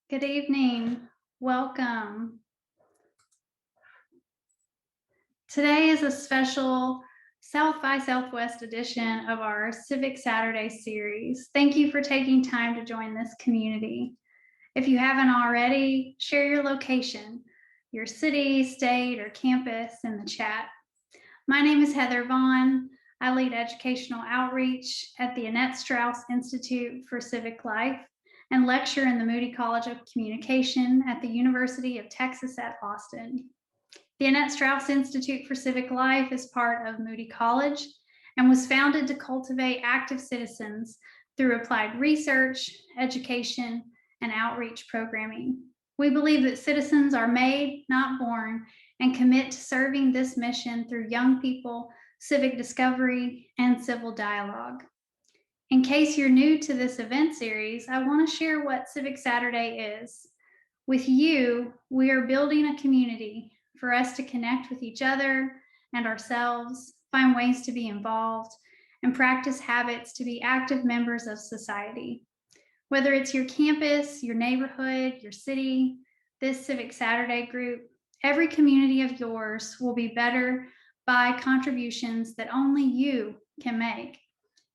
Good evening. Welcome. Today is a special South by Southwest edition of our Civic Saturday series. Thank you for taking time to join this community. If you haven't already, share your location, your city, state, or campus in the chat. My name is Heather Vaughn. I lead educational outreach at the Annette Strauss Institute for Civic Life and lecture in the Moody College of Communication at the University of Texas at Austin. The Annette Strauss Institute for Civic Life is part of Moody College and was founded to cultivate active citizens through applied research, education, and outreach programming. We believe that citizens are made, not born, and commit to serving this mission through young people, civic discovery, and civil dialogue. In case you're new to this event series, I want to share what Civic Saturday is. With you, we are building a community for us to connect with each other and ourselves, find ways to be involved, and practice habits to be active members of society. Whether it's your campus, your neighborhood, your city, this Civic Saturday group, every community of yours will be better by contributions that only you can make.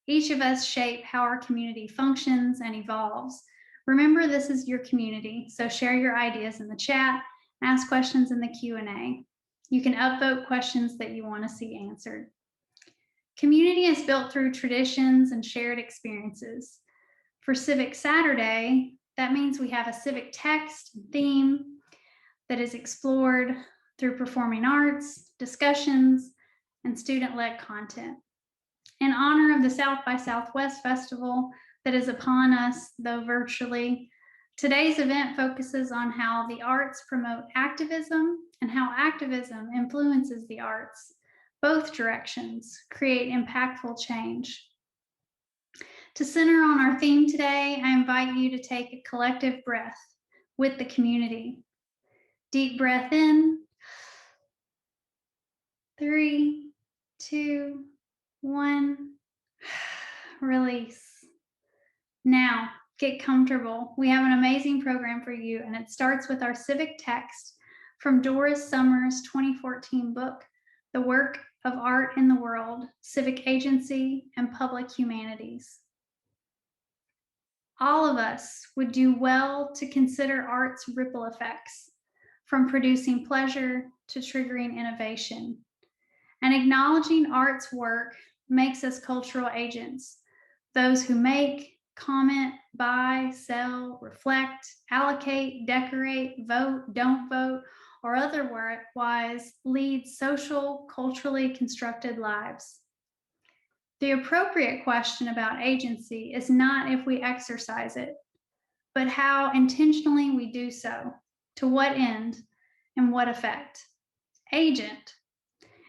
Each of us shape how our community functions and evolves. Remember, this is your community, so share your ideas in the chat, ask questions in the Q&A. You can upvote questions that you want to see answered. Community is built through traditions and shared experiences. For Civic Saturday, that means we have a civic text and theme that is explored through performing arts, discussions, and student-led content. In honor of the South by Southwest Festival that is upon us, though virtually, today's event focuses on how the arts promote activism and how activism influences the arts. Both directions create impactful change. To center on our theme today, I invite you to take a collective breath with the community. Deep breath in. 3, 2, 1. Release. Now, get comfortable. We have an amazing program for you, and it starts with our civic text from Doris Summers' 2014 book, The Work of Art in the World, Civic Agency and Public Humanities. All of us would do well to consider art's ripple effects, from producing pleasure to triggering innovation. And acknowledging art's work makes us cultural agents, those who make, comment, buy, sell, reflect, allocate, decorate, vote, don't vote, or otherwise lead social, culturally constructed lives. The appropriate question about agency is not if we exercise it, but how intentionally we do so, to what end, and what effect. Agent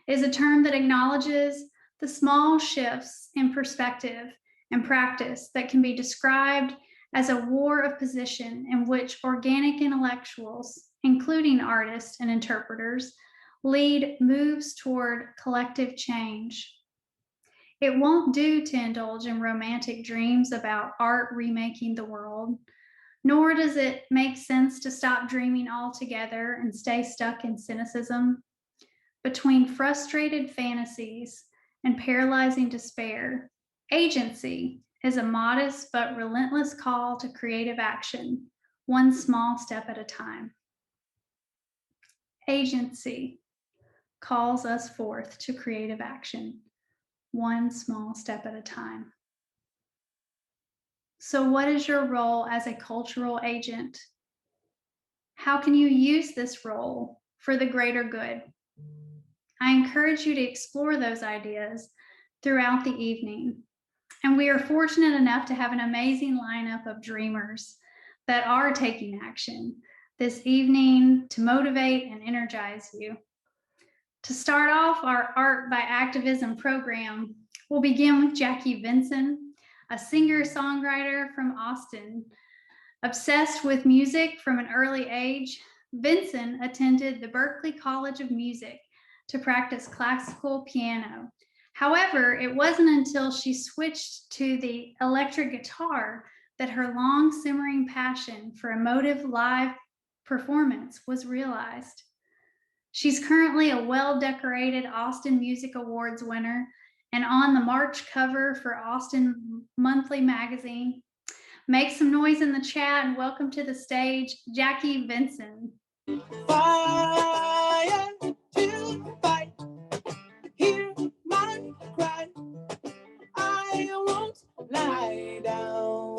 is a term that acknowledges the small shifts in perspective and practice that can be described as a war of position in which organic intellectuals, including artists and interpreters, lead moves toward collective change. It won't do to indulge in romantic dreams about art remaking the world, nor does it make sense to stop dreaming altogether and stay stuck in cynicism. Between frustrated fantasies and paralyzing despair, agency is a modest but relentless call to creative action, one small step at a time. Agency calls us forth to creative action, one small step at a time. So what is your role as a cultural agent? How can you use this role for the greater good? I encourage you to explore those ideas throughout the evening. And we are fortunate enough to have an amazing lineup of dreamers that are taking action this evening to motivate and energize you. To start off our Art by Activism program, we'll begin with Jackie Venson, a singer-songwriter from Austin. Obsessed with music from an early age, Venson attended the Berklee College of Music to practice classical piano. However, it wasn't until she switched to the electric guitar that her long simmering passion for emotive live performance was realized. She's currently a well-decorated Austin Music Awards winner and on the March cover for Austin Monthly Magazine. Make some noise in the chat and welcome to the stage, Jackie Venson. Fire to fight, hear my cry, I won't lie down.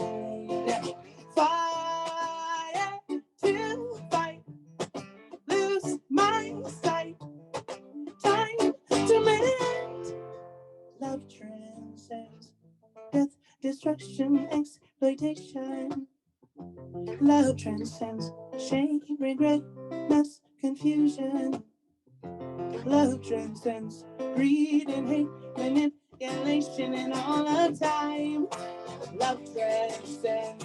Fire to fight, lose my sight, time to mend. Love transcends death, destruction, exploitation. Love transcends shame, regret, mess, confusion. Love transcends greed and hate, manipulation, and all of time. Love transcends.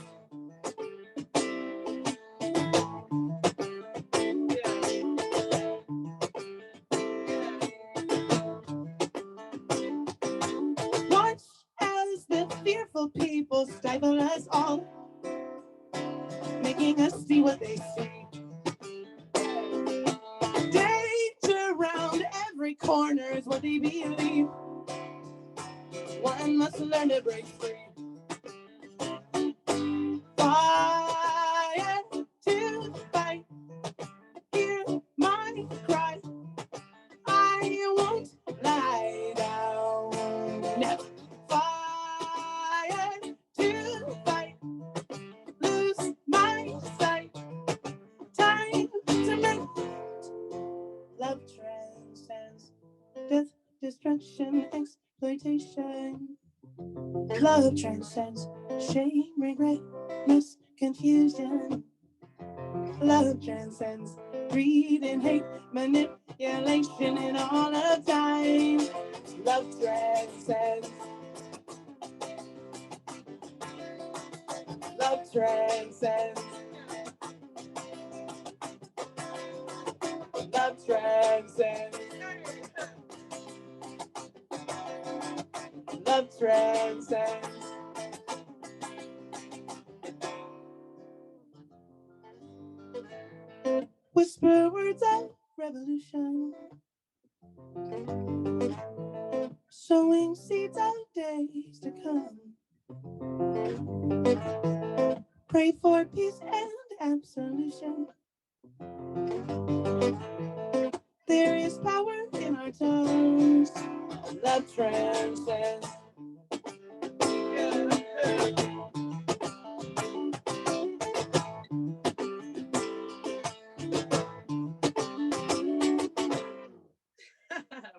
Watch as the fearful people stifle us all, making us see what they see. Danger around every corner is what they believe. One must learn to break free. Fire to fight, hear my cry, I won't lie down. Fire to fight, lose my sight, time to make. Love transcends death, destruction, exploitation. Love transcends shame, regret, mess, confusion. Love transcends greed and hate, manipulation, and all of time. Love transcends. Love transcends. Love transcends. Love transcends. Whisper words of revolution, sowing seeds of days to come. Pray for peace and absolution. There is power in our tongues. Love transcends.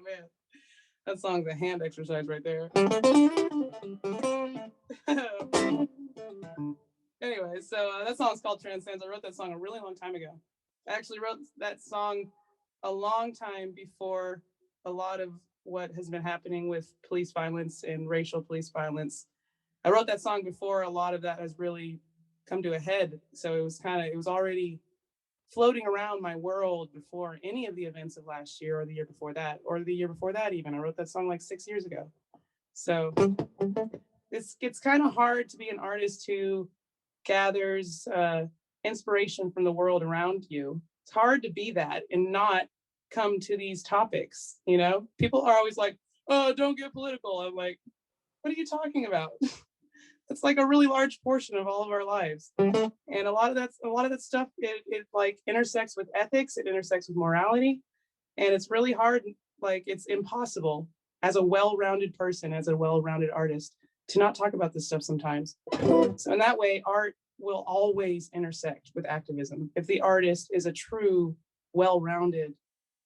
Man, that song's a hand exercise right there. Anyway, so that song's called Transcends. I wrote that song a really long time ago. I actually wrote that song a long time before a lot of what has been happening with police violence and racial police violence. I wrote that song before a lot of that has really come to a head. So it was already floating around my world before any of the events of last year or the year before that, or the year before that even. I wrote that song like 6 years ago. So it's kind of hard to be an artist who gathers inspiration from the world around you. It's hard to be that and not come to these topics, you know? People are always like, oh, don't get political. I'm like, what are you talking about? It's like a really large portion of all of our lives. And a lot of that stuff, it like intersects with ethics, it intersects with morality. And it's really hard, like it's impossible as a well-rounded person, as a well-rounded artist, to not talk about this stuff sometimes. So in that way, art will always intersect with activism. If the artist is a true, well-rounded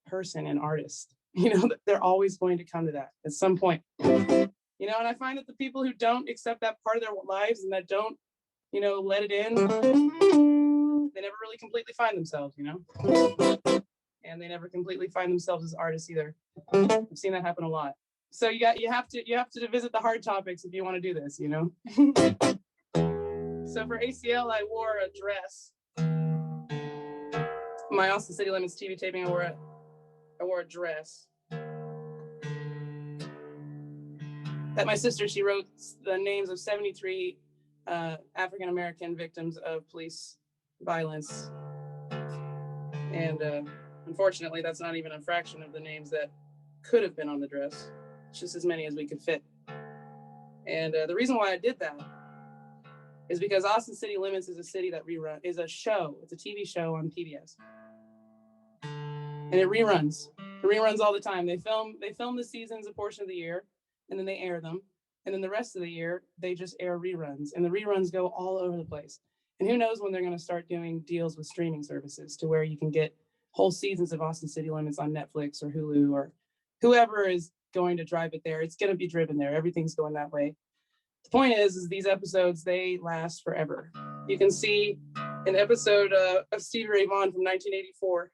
person and artist, you know, they're always going to come to that at some point. You know, and I find that the people who don't accept that part of their lives and that don't, you know, let it in, they never really completely find themselves, you know? And they never completely find themselves as artists either. I've seen that happen a lot. So you have to visit the hard topics if you want to do this, you know? So for ACL, I wore a dress. My Austin City Limits TV taping, I wore a dress. That my sister, she wrote the names of 73 African-American victims of police violence. And unfortunately, that's not even a fraction of the names that could have been on the dress. It's just as many as we could fit. And the reason why I did that is because Austin City Limits is a city that is a show. It's a TV show on PBS. And it reruns. It reruns all the time. They film the seasons a portion of the year, and then they air them. And then the rest of the year, they just air reruns. And the reruns go all over the place. And who knows when they're going to start doing deals with streaming services to where you can get whole seasons of Austin City Limits on Netflix or Hulu or whoever is going to drive it there. It's going to be driven there. Everything's going that way. The point is these episodes, they last forever. You can see an episode of Stevie Ray Vaughan from 1984.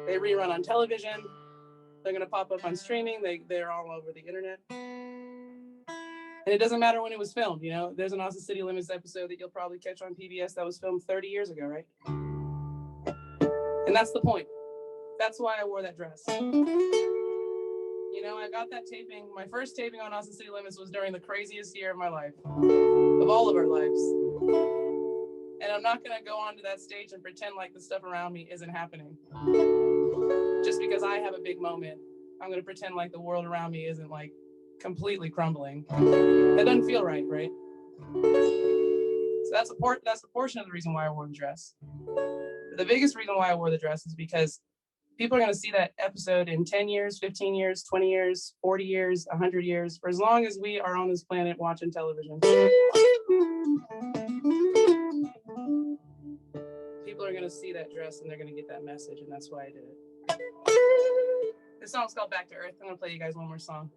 They rerun on television. They're going to pop up on streaming. They're all over the internet. And it doesn't matter when it was filmed. You know, there's an Austin City Limits episode that you'll probably catch on PBS that was filmed 30 years ago, right? And that's the point. That's why I wore that dress. You know, I got that taping. My first taping on Austin City Limits was during the craziest year of my life, of all of our lives. And I'm not going to go onto that stage and pretend like the stuff around me isn't happening. Just because I have a big moment, I'm going to pretend like the world around me isn't like completely crumbling. That doesn't feel right, right? So that's the portion of the reason why I wore the dress. The biggest reason why I wore the dress is because people are going to see that episode in 10 years, 15 years, 20 years, 40 years, 100 years, for as long as we are on this planet watching television. People are going to see that dress and they're going to get that message, and that's why I did it. This song's called Back to Earth. I'm going to play you guys one more song.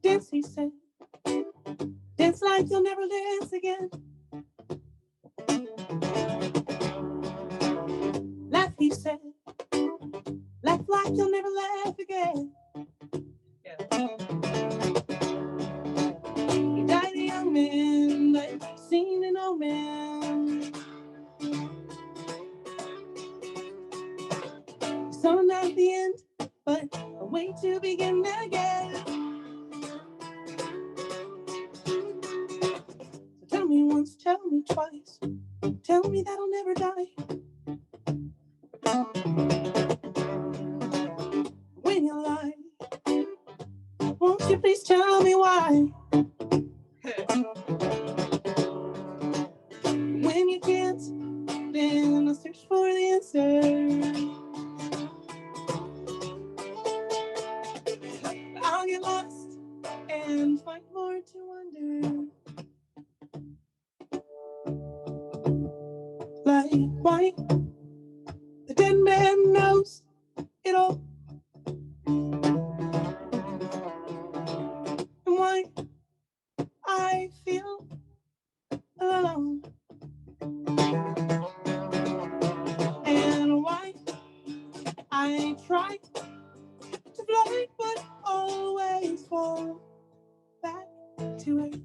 Dance, he said. Dance like you'll never dance again. Laugh, he said. Laugh like you'll never laugh again. Yeah. He died a young man, but seen an old man. Saw him at the end, but a way to begin again. Tell me once, tell me twice, tell me that I'll never die. When you lie, won't you please tell me why? When you can't, then I'll search for the answer. I'll get lost and find more to wonder. Like why the dead man knows it all, and why I feel alone, and why I try to fly but always fall back to earth.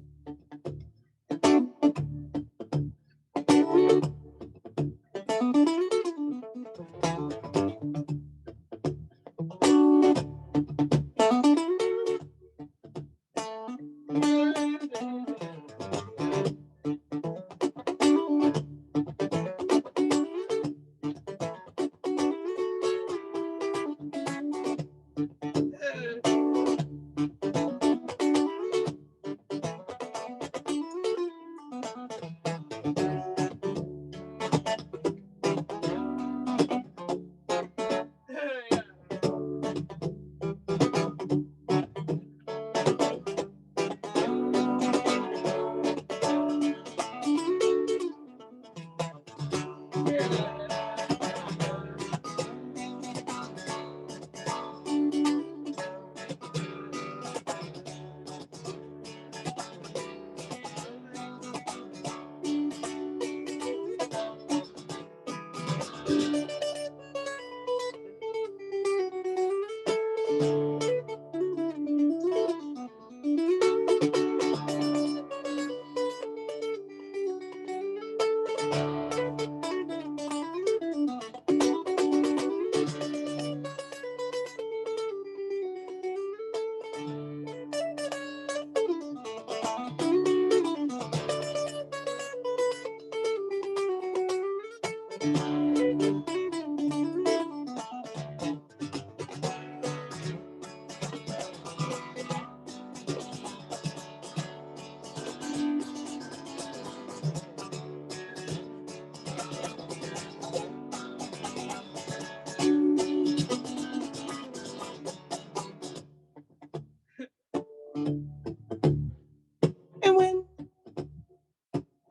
And when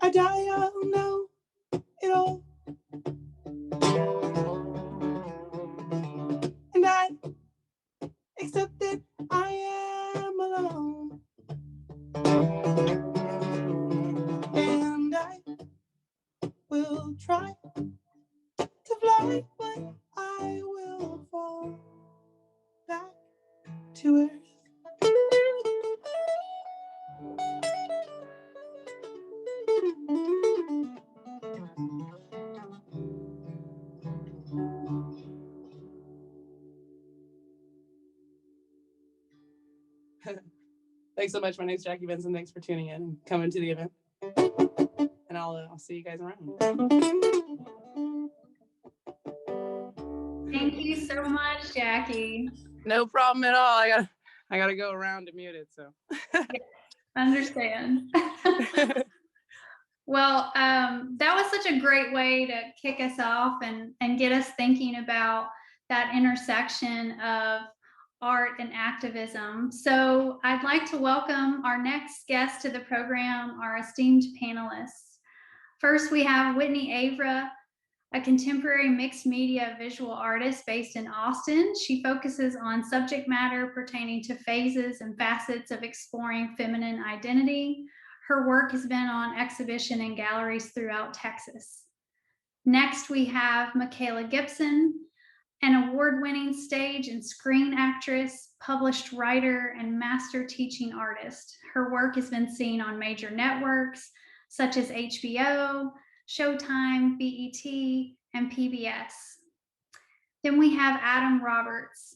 I die, I'll know it all. And I accept that I am alone. And I will try to fly, but I will fall back to earth. Thanks so much. My name's Jackie Venson. Thanks for tuning in and coming to the event. And I'll see you guys around. Thank you so much, Jackie. No problem at all. I gotta go around to mute it. So Understand. Well, that was such a great way to kick us off and get us thinking about that intersection of art and activism. So I'd like to welcome our next guest to the program, our esteemed panelists. First, we have Whitney Avra, a contemporary mixed media visual artist based in Austin. She focuses on subject matter pertaining to phases and facets of exploring feminine identity. Her work has been on exhibition in galleries throughout Texas. Next, we have Makala Gibson, an award-winning stage and screen actress, published writer, and master teaching artist. Her work has been seen on major networks such as HBO, Showtime, BET, and PBS. Then we have Adam Roberts.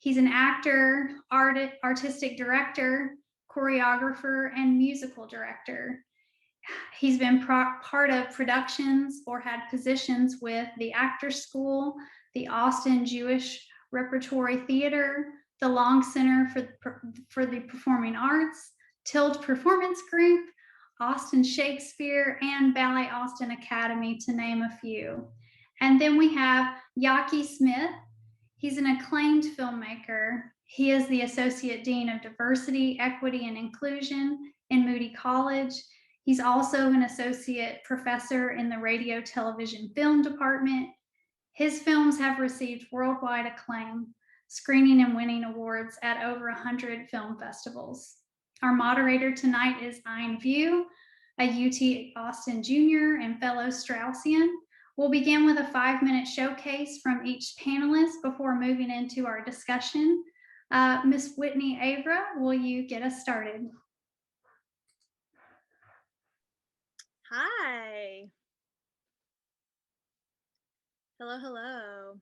He's an actor, artistic director, choreographer, and musical director. He's been part of productions or had positions with the Actors School, the Austin Jewish Repertory Theater, the Long Center for the Performing Arts, Tilt Performance Group, Austin Shakespeare, and Ballet Austin Academy, to name a few. And then we have Yaki Smith. He's an acclaimed filmmaker. He is the Associate Dean of Diversity, Equity, and Inclusion in Moody College. He's also an associate professor in the Radio, Television, Film department. His films have received worldwide acclaim, screening and winning awards at over 100 film festivals. Our moderator tonight is Anh Vu, a UT Austin junior and fellow Straussian. We'll begin with a 5-minute showcase from each panelist before moving into our discussion. Ms. Whitney Avra, will you get us started? Hi. Hello, hello.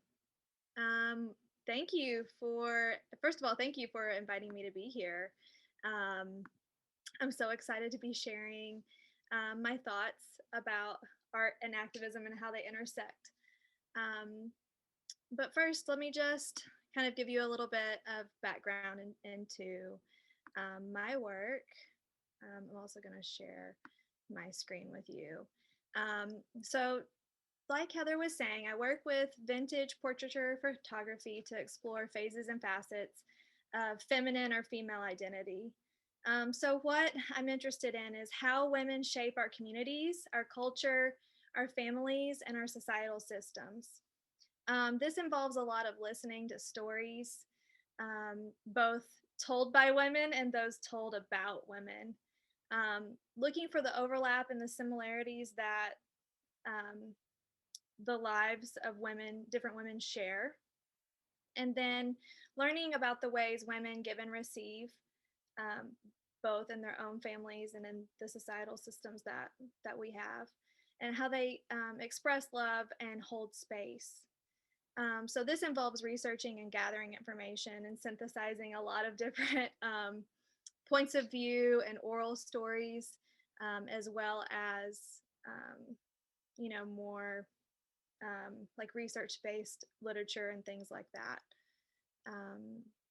First of all, thank you for inviting me to be here. I'm so excited to be sharing my thoughts about art and activism and how they intersect. But first, let me just kind of give you a little bit of background into my work. I'm also going to share my screen with you. So like Heather was saying, I work with vintage portraiture photography to explore phases and facets of feminine or female identity. So what I'm interested in is how women shape our communities, our culture, our families, and our societal systems. This involves a lot of listening to stories, both told by women and those told about women. Looking for the overlap and the similarities that the lives of women, different women share, and then learning about the ways women give and receive, both in their own families and in the societal systems that we have, and how they express love and hold space. So this involves researching and gathering information and synthesizing a lot of different points of view and oral stories, as well as more like research-based literature and things like that.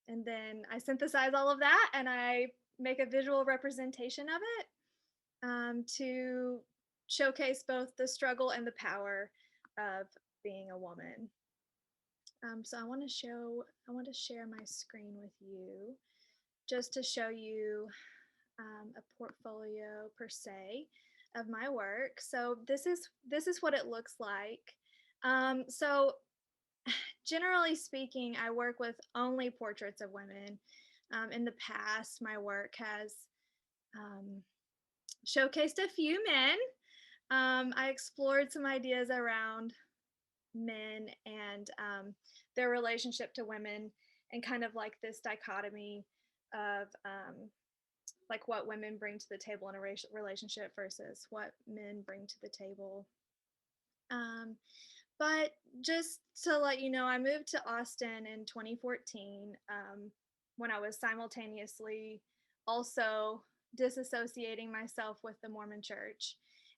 And then I synthesize all of that and I make a visual representation of it to showcase both the struggle and the power of being a woman. So I want to share my screen with you. just to show you a portfolio per se of my work. So this is what it looks like. So generally speaking, I work with only portraits of women. In the past, my work has showcased a few men. I explored some ideas around men and their relationship to women, and kind of like this dichotomy of like what women bring to the table in a racial relationship versus what men bring to the table. But just to let you know, I moved to Austin in 2014 when I was simultaneously also disassociating myself with the Mormon Church.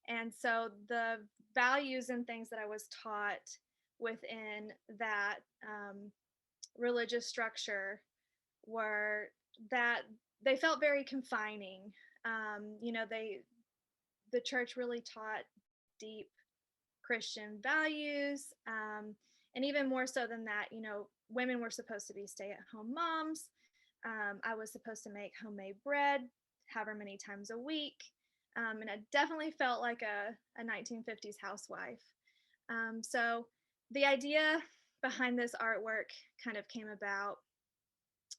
And so the values and things that I was taught within that religious structure were that they felt very confining. The church really taught deep Christian values, and even more so than that, women were supposed to be stay-at-home moms. I was supposed to make homemade bread however many times a week, and I definitely felt like a 1950s housewife. So the idea behind this artwork kind of came about.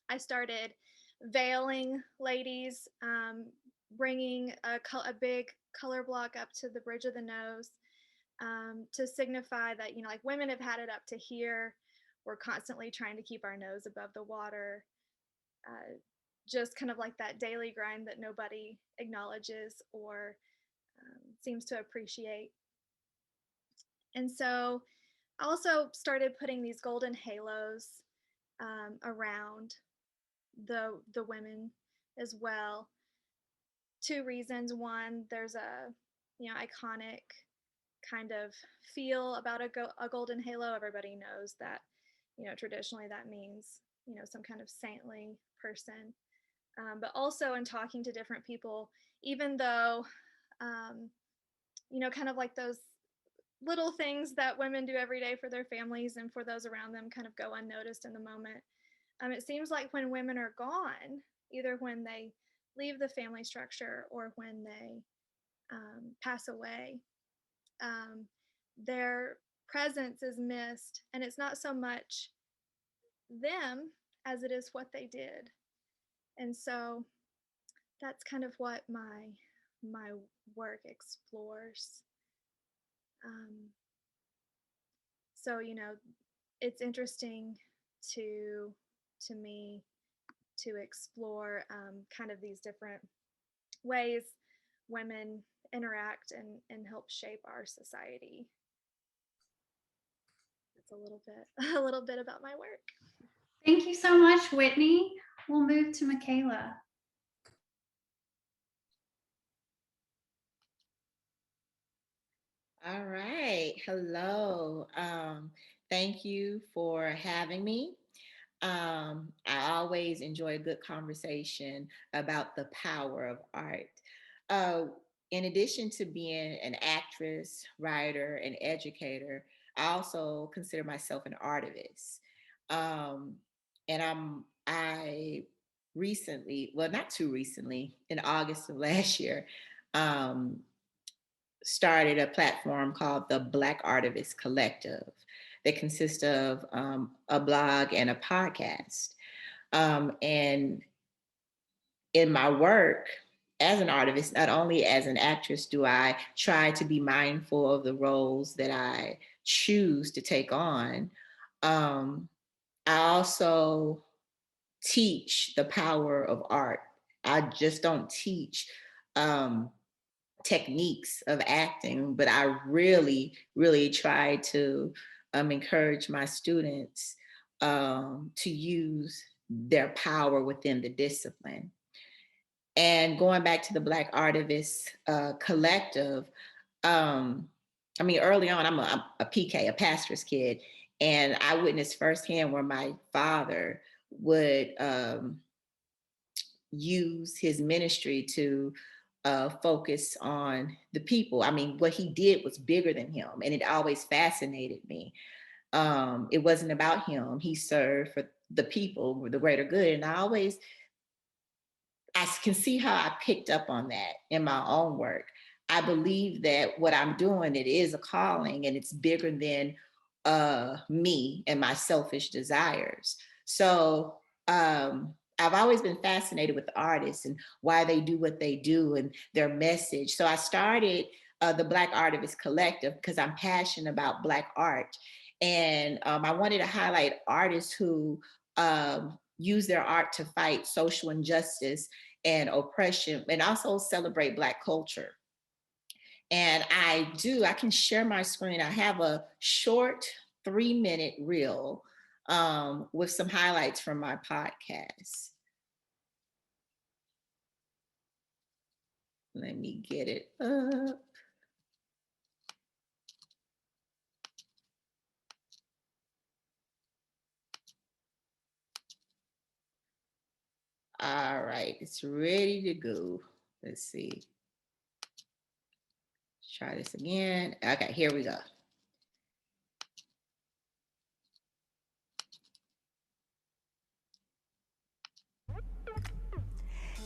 I started veiling ladies, bringing a big color block up to the bridge of the nose, to signify that, like women have had it up to here. We're constantly trying to keep our nose above the water. Just kind of like that daily grind that nobody acknowledges or seems to appreciate. And so I also started putting these golden halos around the women as well. Two reasons. One, there's a iconic kind of feel about a golden halo. Everybody knows that, traditionally that means, some kind of saintly person. But also in talking to different people, even though, kind of like those little things that women do every day for their families and for those around them kind of go unnoticed in the moment. It seems like when women are gone, either when they leave the family structure or when they pass away, their presence is missed, and it's not so much them as it is what they did. And so that's kind of what my work explores. So it's interesting to me to explore kind of these different ways women interact and help shape our society. That's a little bit about my work. Thank you so much, Whitney. We'll move to Makala. All right. Hello. Thank you for having me. I always enjoy a good conversation about the power of art. In addition to being an actress, writer, and educator, I also consider myself an artivist. And I recently, well, not too recently, in August of last year, started a platform called the Black Artivist Collective that consists of a blog and a podcast. And in my work as an artist, not only as an actress, do I try to be mindful of the roles that I choose to take on. I also teach the power of art. I just don't teach techniques of acting, but I really, really try to encourage my students to use their power within the discipline. And going back to the Black Artivist Collective, early on, I'm a PK, a pastor's kid, and I witnessed firsthand where my father would use his ministry to focus on the people. What he did was bigger than him, and it always fascinated me. It wasn't about him. He served for the people, the greater good. And I always I can see how I picked up on that in my own work. I believe that what I'm doing, it is a calling and it's bigger than me and my selfish desires. So I've always been fascinated with artists and why they do what they do and their message. So I started the Black Artivist Collective because I'm passionate about Black art. And I wanted to highlight artists who use their art to fight social injustice and oppression, and also celebrate Black culture. And I can share my screen. I have a short 3-minute reel with some highlights from my podcast. Let me get it up. All right, it's ready to go. Let's see. Try this again. Okay, here we go.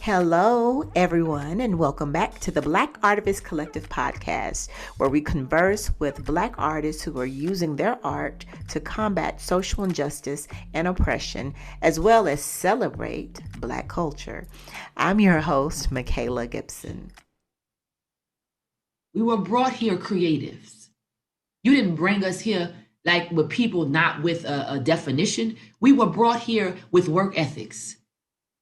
Hello, everyone, and welcome back to the Black Artivist Collective podcast, where we converse with Black artists who are using their art to combat social injustice and oppression, as well as celebrate Black culture. I'm your host, Makala Gibson. We were brought here creatives. You didn't bring us here like with people not with a definition. We were brought here with work ethics.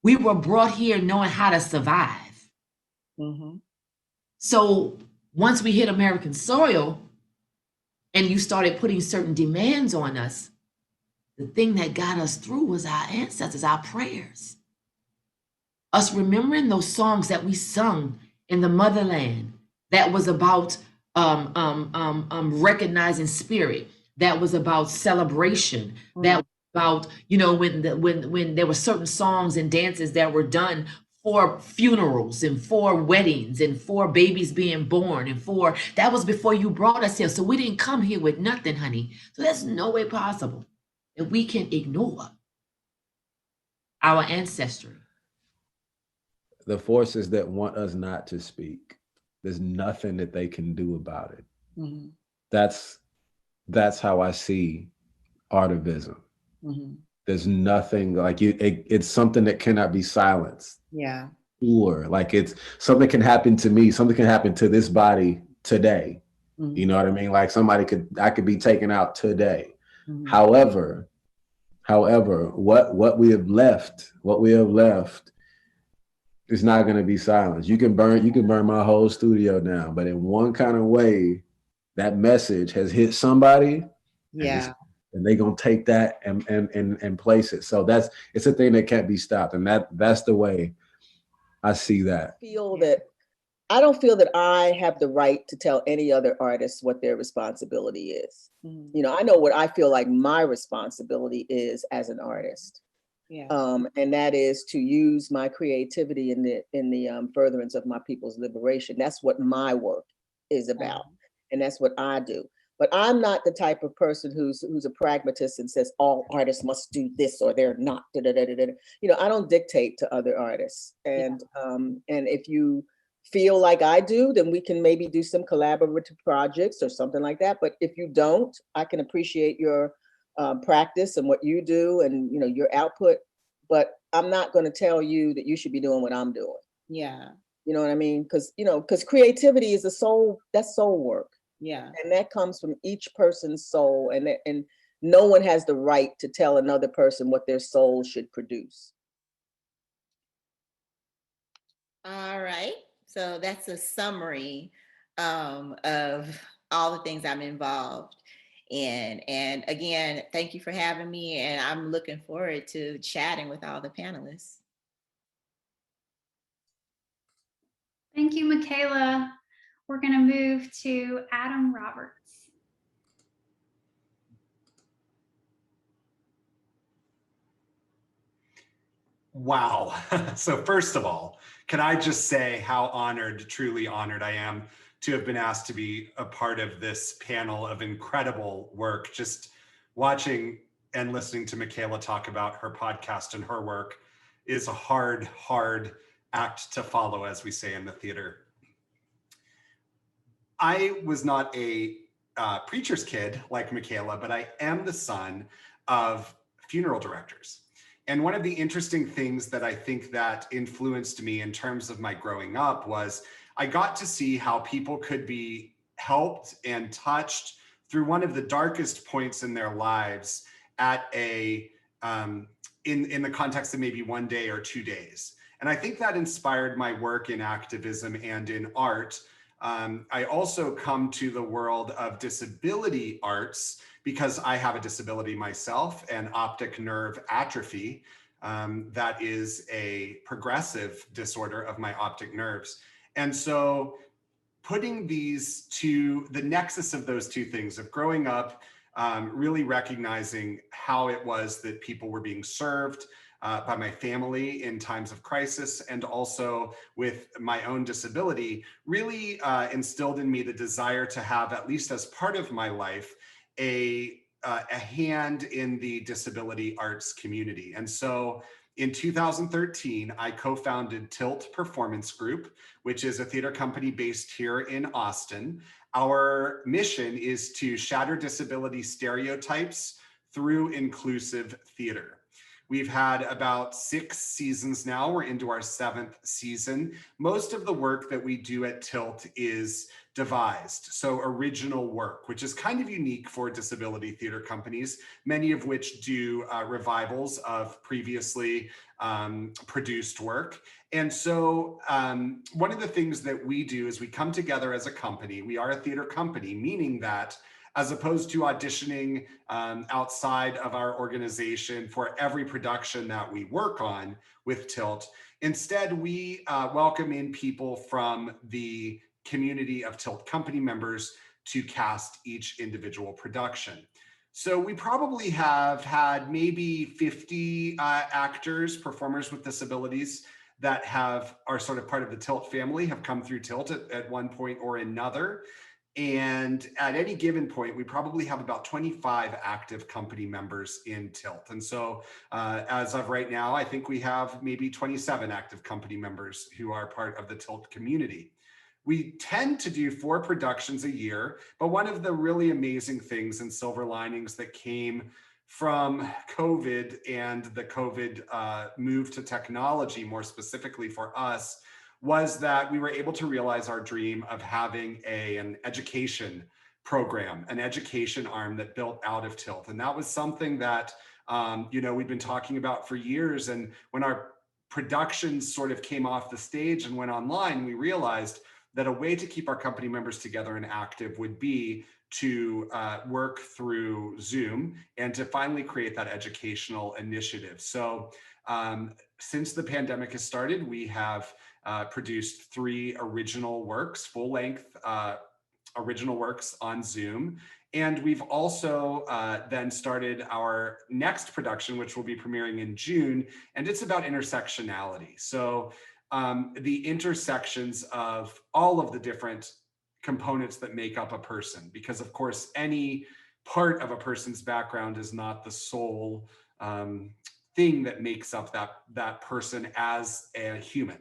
We were brought here knowing how to survive. Mm-hmm. So once we hit American soil and you started putting certain demands on us, the thing that got us through was our ancestors, our prayers. Us remembering those songs that we sung in the motherland that was about recognizing spirit, that was about celebration, that was about, you know, when there were certain songs and dances that were done for funerals and for weddings and for babies being born and for, that was before you brought us here. So we didn't come here with nothing, honey. So there's no way possible that we can ignore our ancestry. The forces that want us not to speak, there's nothing that they can do about it. Mm-hmm. That's how I see artivism. Mm-hmm. There's nothing like it's something that cannot be silenced. Yeah. Or like it's something can happen to me, something can happen to this body today. Mm-hmm. You know what I mean? Like I could be taken out today. Mm-hmm. However, what we have left is not going to be silenced. You can burn my whole studio down, but in one kind of way, that message has hit somebody. Yeah. And they're going to take that and place it. So it's a thing that can't be stopped. And that's the way I see that. I don't feel that I have the right to tell any other artist what their responsibility is. Mm-hmm. You know, I know what I feel like my responsibility is as an artist. Yeah. And that is to use my creativity in the furtherance of my people's liberation. That's what my work is about. And that's what I do. But I'm not the type of person who's a pragmatist and says all artists must do this or they're not. You know, I don't dictate to other artists. And if you feel like I do, then we can maybe do some collaborative projects or something like that. But if you don't, I can appreciate your practice and what you do and, you know, your output. But I'm not going to tell you that you should be doing what I'm doing. Yeah. You know what I mean? Because creativity is that's soul work. Yeah. And that comes from each person's soul. And no one has the right to tell another person what their soul should produce. All right. So that's a summary of all the things I'm involved in. And again, thank you for having me. And I'm looking forward to chatting with all the panelists. Thank you, Makala. We're going to move to Adam Roberts. Wow. So first of all, can I just say how honored, truly honored I am to have been asked to be a part of this panel of incredible work. Just watching and listening to Makala talk about her podcast and her work is a hard act to follow, as we say in the theater. I was not a preacher's kid like Makala, but I am the son of funeral directors. And one of the interesting things that I think that influenced me in terms of my growing up was I got to see how people could be helped and touched through one of the darkest points in their lives at a in the context of maybe 1 day or 2 days. And I think that inspired my work in activism and in art. I also come to the world of disability arts because I have a disability myself, an optic nerve atrophy. That is a progressive disorder of my optic nerves. And so putting these two, the nexus of those two things, of growing up, really recognizing how it was that people were being served by my family in times of crisis, and also with my own disability, really instilled in me the desire to have, at least as part of my life, a hand in the disability arts community. And so in 2013, I co-founded Tilt Performance Group, which is a theater company based here in Austin. Our mission is to shatter disability stereotypes through inclusive theater. We've had about 6 seasons now. We're into our 7th season. Most of the work that we do at Tilt is devised, so original work, which is kind of unique for disability theater companies, many of which do revivals of previously produced work. And so one of the things that we do is we come together as a company. We are a theater company, meaning that as opposed to auditioning outside of our organization for every production that we work on with Tilt, instead we welcome in people from the community of Tilt company members to cast each individual production. So we probably have had maybe 50 actors, performers with disabilities that are sort of part of the Tilt family, have come through Tilt at one point or another. And at any given point, we probably have about 25 active company members in Tilt. And so as of right now, I think we have maybe 27 active company members who are part of the Tilt community. We tend to do 4 productions a year, but one of the really amazing things and silver linings that came from COVID and the COVID move to technology, more specifically for us, was that we were able to realize our dream of having an education program, an education arm that built out of Tilt. And that was something that we'd been talking about for years. And when our productions sort of came off the stage and went online, we realized that a way to keep our company members together and active would be to work through Zoom and to finally create that educational initiative. So since the pandemic has started, we have produced 3 original works, full-length original works on Zoom. And we've also then started our next production, which will be premiering in June, and it's about intersectionality. So the intersections of all of the different components that make up a person, because of course, any part of a person's background is not the sole thing that makes up that person as a human.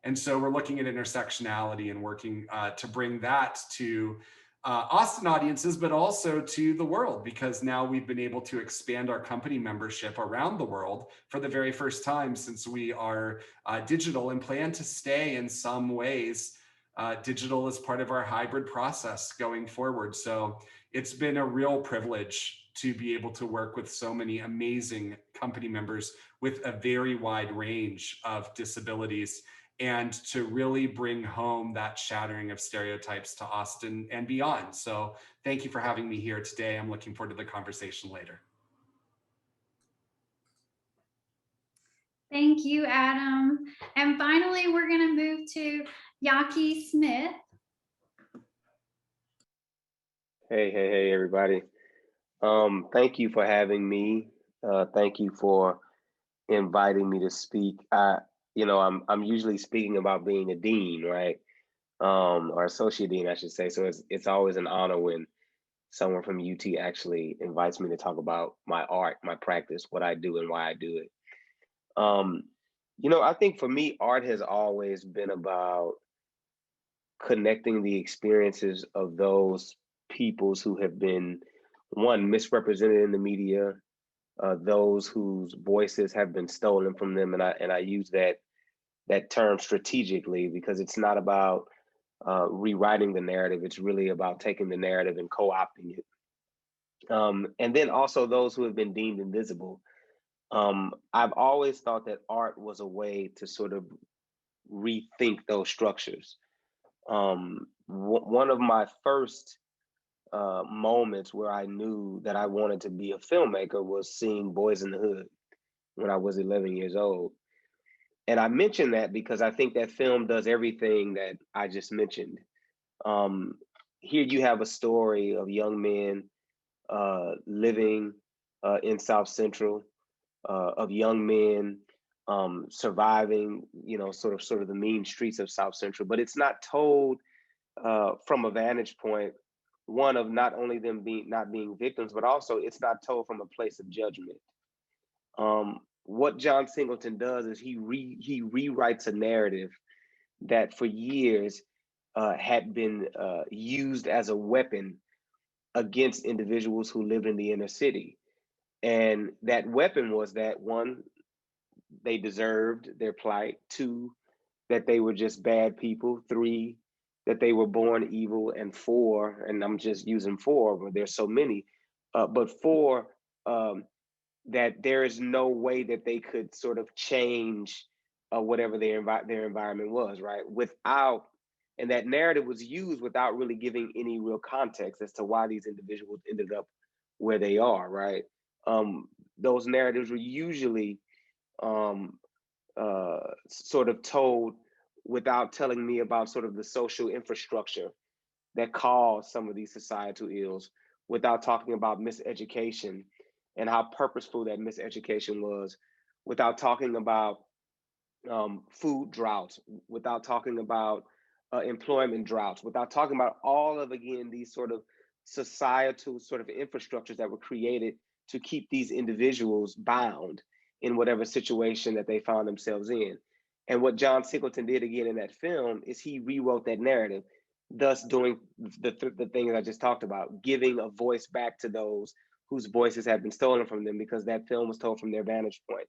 And so we're looking at intersectionality and working to bring that to Austin audiences, but also to the world, because now we've been able to expand our company membership around the world for the very first time since we are digital, and plan to stay in some ways digital as part of our hybrid process going forward. So it's been a real privilege to be able to work with so many amazing company members with a very wide range of disabilities, and to really bring home that shattering of stereotypes to Austin and beyond. So thank you for having me here today. I'm looking forward to the conversation later. Thank you, Adam. And finally, we're going to move to Yaki Smith. Hey, everybody. Thank you for having me. Thank you for inviting me to speak. I'm usually speaking about being a dean, right? Or associate dean, I should say. So it's always an honor when someone from UT actually invites me to talk about my art, my practice, what I do and why I do it. I think for me, art has always been about connecting the experiences of those peoples who have been, one, misrepresented in the media, those whose voices have been stolen from them, and I use that term strategically because it's not about rewriting the narrative. It's really about taking the narrative and co-opting it. And then also those who have been deemed invisible. I've always thought that art was a way to sort of rethink those structures. One of my first moments where I knew that I wanted to be a filmmaker was seeing Boys in the Hood when I was 11 years old. And I mention that because I think that film does everything that I just mentioned. Here you have a story of young men living in South Central, of young men surviving, sort of the mean streets of South Central. But it's not told from a vantage point, one of not only them not being victims, but also it's not told from a place of judgment. What John Singleton does is he rewrites a narrative that for years had been used as a weapon against individuals who lived in the inner city. And that weapon was that, one, they deserved their plight; two, that they were just bad people; three, that they were born evil; and four, and I'm just using four, but there's so many, but four, that there is no way that they could sort of change whatever their environment was, right? And that narrative was used without really giving any real context as to why these individuals ended up where they are, right? Those narratives were usually sort of told without telling me about sort of the social infrastructure that caused some of these societal ills, without talking about miseducation and how purposeful that miseducation was, without talking about food droughts, without talking about employment droughts, without talking about all of, again, these sort of societal sort of infrastructures that were created to keep these individuals bound in whatever situation that they found themselves in. And what John Singleton did again in that film is he rewrote that narrative, thus doing the things I just talked about, giving a voice back to those whose voices had been stolen from them because that film was told from their vantage point,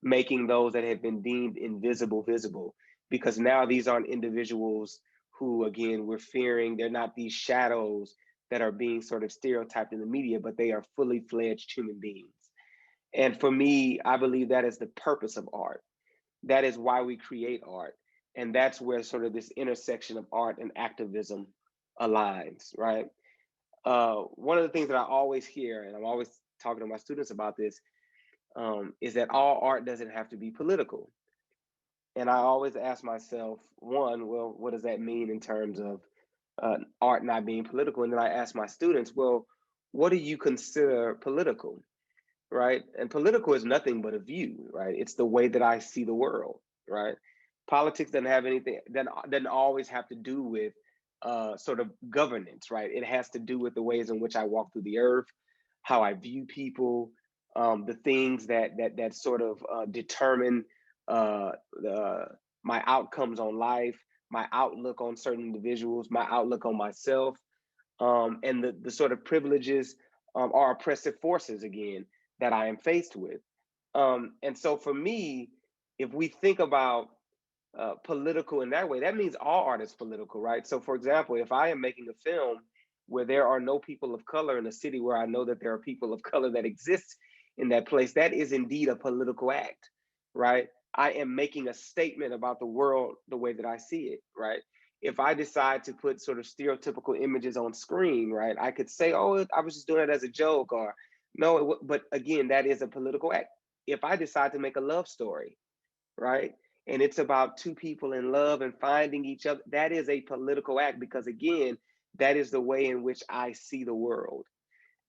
making those that had been deemed invisible visible, because now these aren't individuals who, again, we're fearing. They're not these shadows that are being sort of stereotyped in the media, but they are fully fledged human beings. And for me, I believe that is the purpose of art. That is why we create art. And that's where sort of this intersection of art and activism aligns, right? One of the things that I always hear, and I'm always talking to my students about this, is that all art doesn't have to be political. And I always ask myself, one, well, what does that mean in terms of art not being political? And then I ask my students, well, what do you consider political, right? And political is nothing but a view, right? It's the way that I see the world, right? Politics doesn't have anything, doesn't always have to do with sort of governance, right? It has to do with the ways in which I walk through the earth, how I view people, the things that sort of determine my outcomes on life, my outlook on certain individuals, my outlook on myself, and the sort of privileges or oppressive forces, again, that I am faced with. And so for me, if we think about political in that way, that means all art is political, right? So for example, if I am making a film where there are no people of color in a city where I know that there are people of color that exist in that place, that is indeed a political act, right? I am making a statement about the world the way that I see it, right? If I decide to put sort of stereotypical images on screen, right, I could say, oh, I was just doing it as a joke, or no, but again, that is a political act. If I decide to make a love story, right, and it's about two people in love and finding each other, that is a political act, because again, that is the way in which I see the world.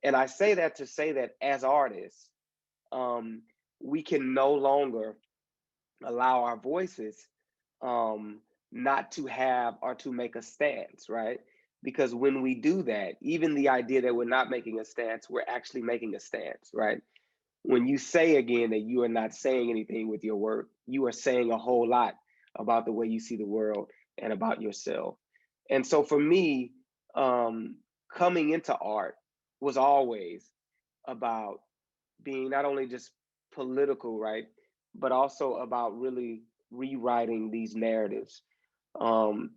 And I say that to say that as artists, we can no longer allow our voices not to have or to make a stance, right? Because when we do that, even the idea that we're not making a stance, we're actually making a stance, right? when you say again that you are not saying anything with your work, you are saying a whole lot about the way you see the world and about yourself. And so for me, coming into art was always about being not only just political, right, but also about really rewriting these narratives. And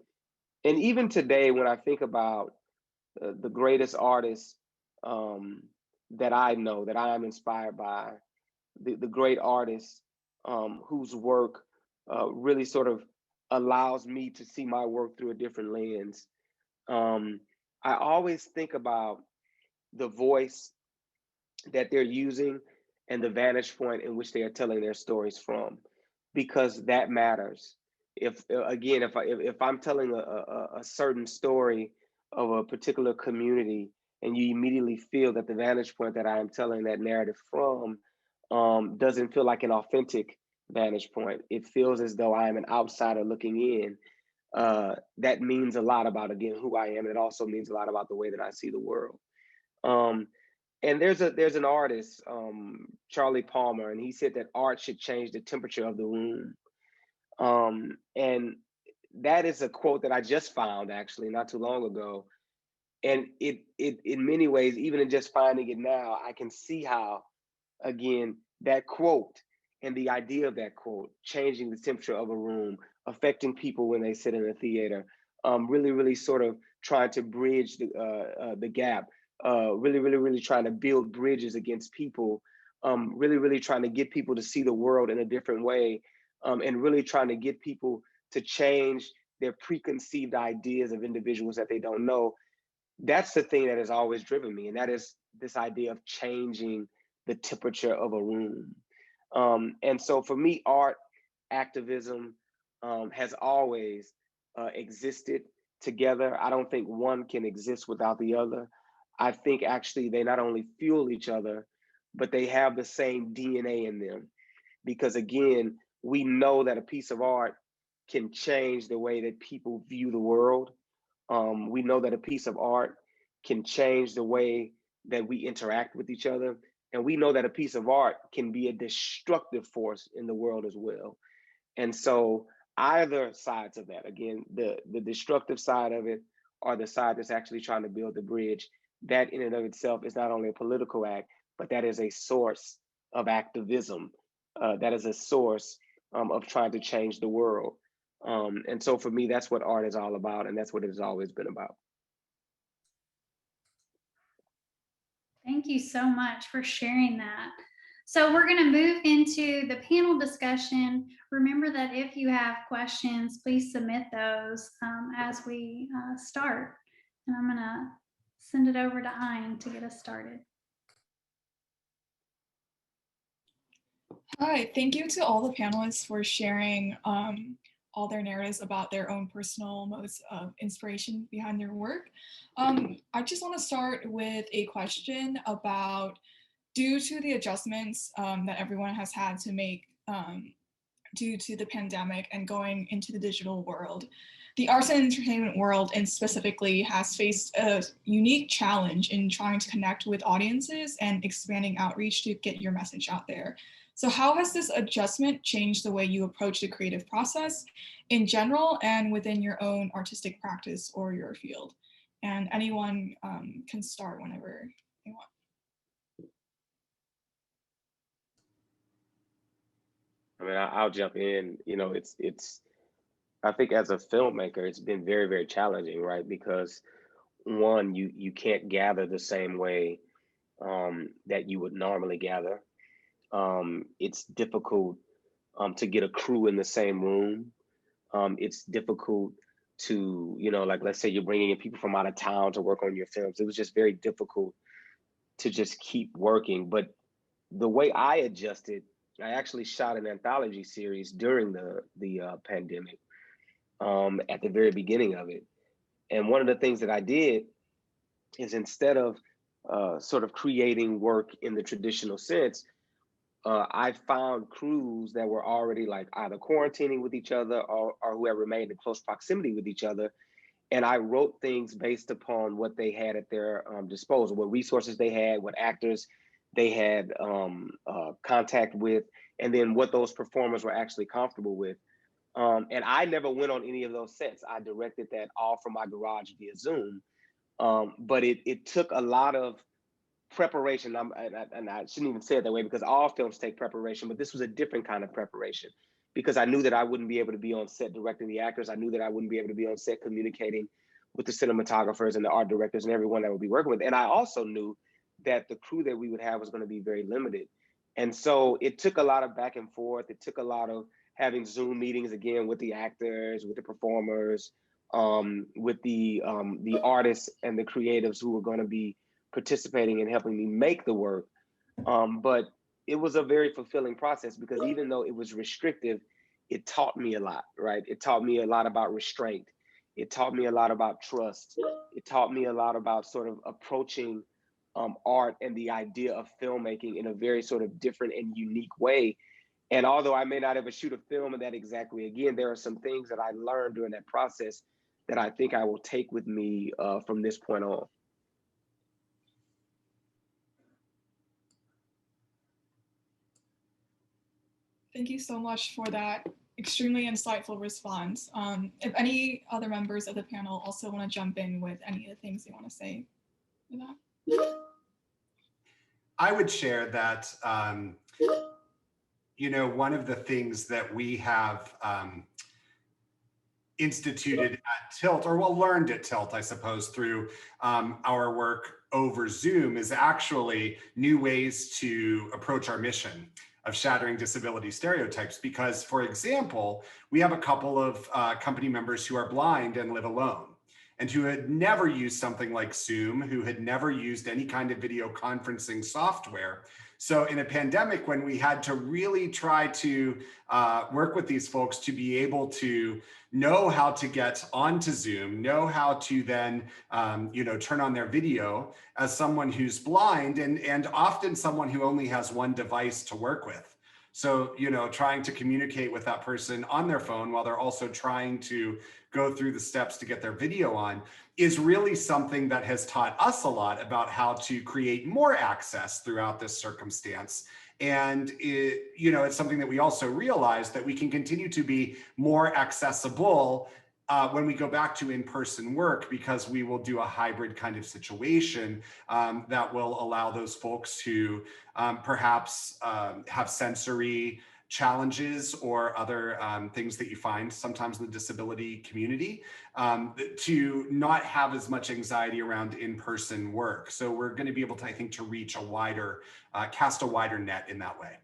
even today, when I think about the greatest artists that I know, that I am inspired by, the great artists whose work really sort of allows me to see my work through a different lens. I always think about the voice that they're using and the vantage point in which they are telling their stories from, because that matters. If again, if I'm telling a certain story of a particular community, and you immediately feel that the vantage point that I am telling that narrative from doesn't feel like an authentic vantage point, it feels as though I am an outsider looking in. That means a lot about, again, who I am. And it also means a lot about the way that I see the world. And there's an artist, Charlie Palmer, and he said that art should change the temperature of the room. And that is a quote that I just found actually not too long ago. And it in many ways, even in just finding it now, I can see how, again, that quote and the idea of that quote changing the temperature of a room, affecting people when they sit in a theater, really sort of trying to bridge the gap, really trying to build bridges against people, really trying to get people to see the world in a different way, and really trying to get people to change their preconceived ideas of individuals that they don't know. That's the thing that has always driven me, and that is this idea of changing the temperature of a room. And so for me, art activism has always existed together. I don't think one can exist without the other. I think actually they not only fuel each other, but they have the same DNA in them. Because again, we know that a piece of art can change the way that people view the world. We know that a piece of art can change the way that we interact with each other. And we know that a piece of art can be a destructive force in the world as well. And so either sides of that, again, the destructive side of it or the side that's actually trying to build the bridge, that in and of itself is not only a political act, but that is a source of activism. That is a source of trying to change the world. And so for me, that's what art is all about. And that's what it has always been about. Thank you so much for sharing that. So we're going to move into the panel discussion. Remember that if you have questions, please submit those as we start. And I'm going to send it over to Anh to get us started. Hi, thank you to all the panelists for sharing all their narratives about their own personal modes of inspiration behind their work. I just want to start with a question about, due to the adjustments that everyone has had to make due to the pandemic and going into the digital world, the arts and entertainment world, and specifically, has faced a unique challenge in trying to connect with audiences and expanding outreach to get your message out there. So how has this adjustment changed the way you approach the creative process in general and within your own artistic practice or your field? And anyone can start whenever they want. I mean, I'll jump in. You know, it's. I think as a filmmaker, it's been very challenging, right? Because one, you can't gather the same way that you would normally gather. It's difficult to get a crew in the same room. It's difficult to, you know, like, let's say you're bringing in people from out of town to work on your films. It was just very difficult to just keep working. But the way I adjusted, I actually shot an anthology series during the pandemic at the very beginning of it. And one of the things that I did is, instead of sort of creating work in the traditional sense, I found crews that were already like either quarantining with each other or who had remained in close proximity with each other. And I wrote things based upon what they had at their disposal, what resources they had, what actors they had contact with, and then what those performers were actually comfortable with. And I never went on any of those sets. I directed that all from my garage via Zoom. But it took a lot of preparation. And I shouldn't even say it that way, because all films take preparation, but this was a different kind of preparation, because I knew that I wouldn't be able to be on set directing the actors. I knew that I wouldn't be able to be on set communicating with the cinematographers and the art directors and everyone that would be working with. And I also knew that the crew that we would have was going to be very limited. And so it took a lot of back and forth. It took a lot of having Zoom meetings again with the actors, with the performers, with the artists and the creatives who were going to be participating and helping me make the work. But it was a very fulfilling process, because even though it was restrictive, it taught me a lot, right? It taught me a lot about restraint. It taught me a lot about trust. It taught me a lot about sort of approaching art and the idea of filmmaking in a very sort of different and unique way. And although I may not ever shoot a film in that exact way again, there are some things that I learned during that process that I think I will take with me from this point on. Thank you so much for that extremely insightful response. If any other members of the panel also want to jump in with any of the things they want to say with that. I would share that, you know, one of the things that we have instituted at Tilt, or well, learned at Tilt, I suppose, through our work over Zoom, is actually new ways to approach our mission of shattering disability stereotypes. Because, for example, we have a couple of company members who are blind and live alone, and who had never used something like Zoom, who had never used any kind of video conferencing software. So in a pandemic, when we had to really try to work with these folks to be able to know how to get onto Zoom, know how to then you know, turn on their video, as someone who's blind and often someone who only has one device to work with. So, you know, trying to communicate with that person on their phone while they're also trying to go through the steps to get their video on is really something that has taught us a lot about how to create more access throughout this circumstance. And it, you know, it's something that we also realize that we can continue to be more accessible when we go back to in-person work, because we will do a hybrid kind of situation that will allow those folks who perhaps have sensory challenges or other things that you find sometimes in the disability community to not have as much anxiety around in-person work. So we're going to be able to, I think, to reach a wider, cast a wider net in that way.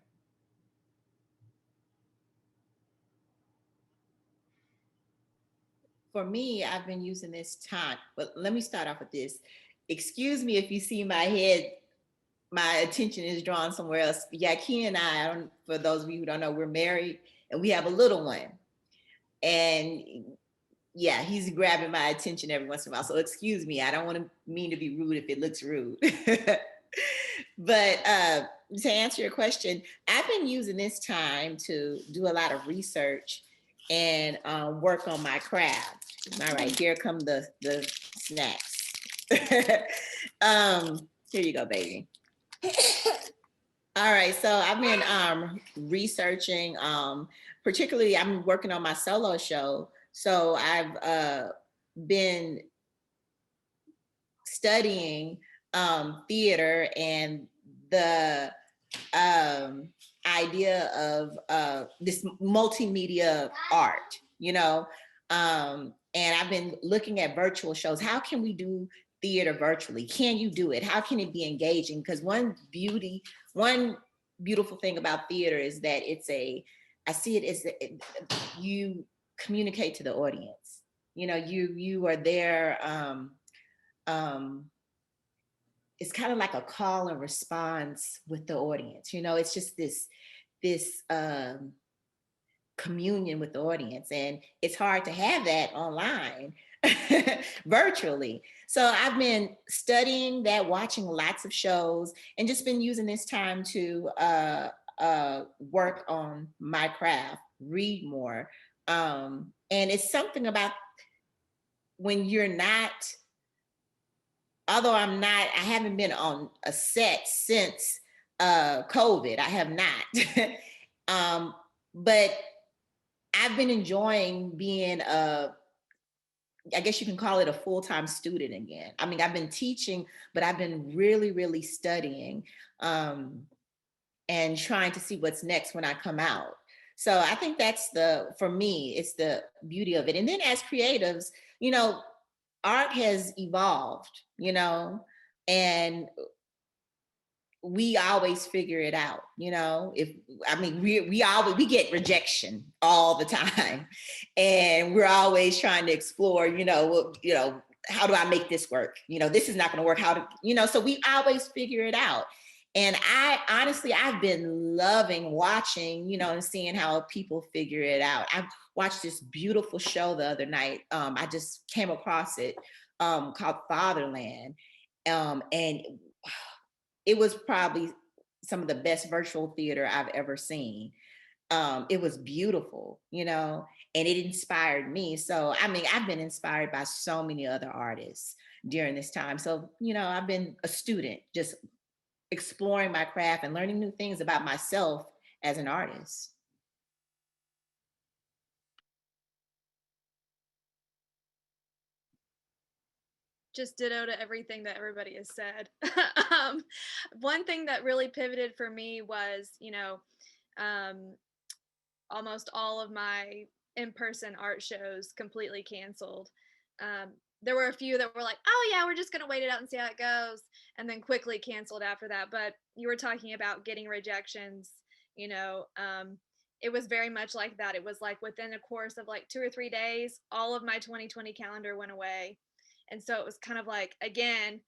For me, I've been using this time, but let me start off with this. Excuse me if you see my head, my attention is drawn somewhere else. Jackie and I, for those of you who don't know, we're married and we have a little one. And yeah, he's grabbing my attention every once in a while. So excuse me, I don't want to mean to be rude if it looks rude. But to answer your question, I've been using this time to do a lot of research and work on my craft. All right, here come the snacks. Here you go, baby. All right, so I've been researching, particularly I'm working on my solo show. So I've been studying theater and the idea of this multimedia art, you know, and I've been looking at virtual shows. How can we do theater virtually? Can you do it? How can it be engaging? Because one beautiful thing about theater is that I see it as you communicate to the audience. You know, you are there. It's kind of like a call and response with the audience. You know, it's just this communion with the audience, and it's hard to have that online virtually. So I've been studying that, watching lots of shows, and just been using this time to work on my craft, read more. And it's something about when you're not, although I haven't been on a set since COVID. I have not. But I've been enjoying being I guess you can call it a full-time student again. I mean, I've been teaching, but I've been really, really studying and trying to see what's next when I come out. So I think that's for me, it's the beauty of it. And then as creatives, you know, art has evolved, you know, and we always figure it out, you know. We get rejection all the time, and we're always trying to explore, you know, how do I make this work? You know, this is not going to work. So we always figure it out. And I've been loving watching, you know, and seeing how people figure it out. I watched this beautiful show the other night. I just came across it called Fatherland, and it was probably some of the best virtual theater I've ever seen. It was beautiful, you know, and it inspired me. So, I mean, I've been inspired by so many other artists during this time. So, you know, I've been a student, just exploring my craft and learning new things about myself as an artist. Just ditto to everything that everybody has said. One thing that really pivoted for me was, you know, almost all of my in-person art shows completely canceled. There were a few that were like, oh yeah, we're just going to wait it out and see how it goes, and then quickly canceled after that. But you were talking about getting rejections, you know, it was very much like that. It was like within a course of like 2 or 3 days, all of my 2020 calendar went away. And so it was kind of like, again,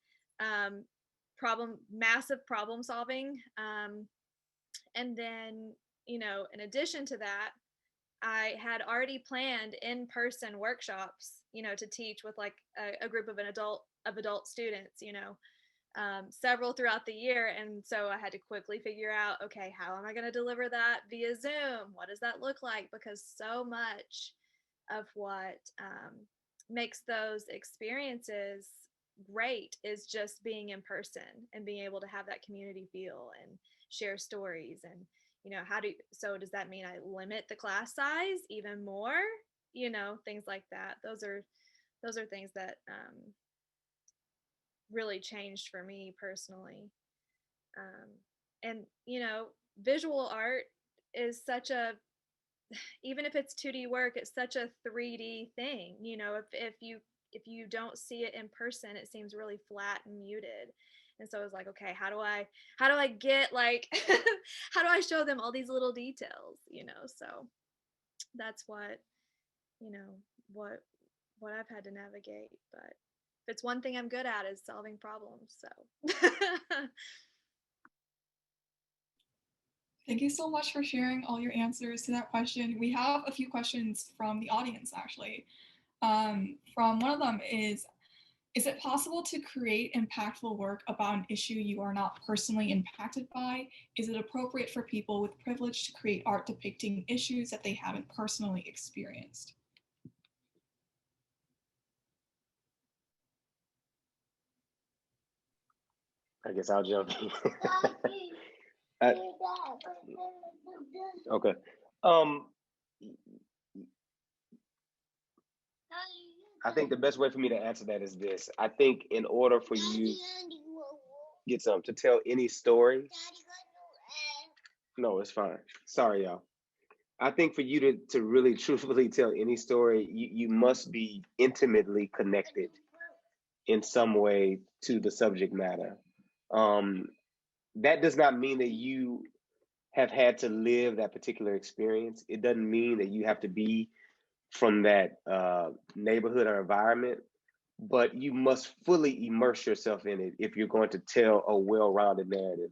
massive problem solving. And then, you know, in addition to that, I had already planned in-person workshops, you know, to teach with like a group of adult students, you know, several throughout the year. And so I had to quickly figure out, okay, how am I going to deliver that via Zoom? What does that look like? Because so much of what makes those experiences great is just being in person and being able to have that community feel and share stories. And, you know, so does that mean I limit the class size even more? You know, things like that. Those are things that really changed for me personally. And, you know, visual art is even if it's 2D work, it's such a 3D thing. You know, if you don't see it in person, it seems really flat and muted. And so I was like, okay, how do I get like, how do I show them all these little details, you know? So that's what, you know, what I've had to navigate. But if it's one thing I'm good at is solving problems. So Thank you so much for sharing all your answers to that question. We have a few questions from the audience, actually. From one of them is it possible to create impactful work about an issue you are not personally impacted by? Is it appropriate for people with privilege to create art depicting issues that they haven't personally experienced? I guess I'll jump in. Okay. I think the best way for me to answer that is this. I think in order for you to tell any story. No, it's fine. Sorry, y'all. I think for you to really truthfully tell any story, you must be intimately connected in some way to the subject matter. That does not mean that you have had to live that particular experience. It doesn't mean that you have to be from that neighborhood or environment, but you must fully immerse yourself in it if you're going to tell a well-rounded narrative.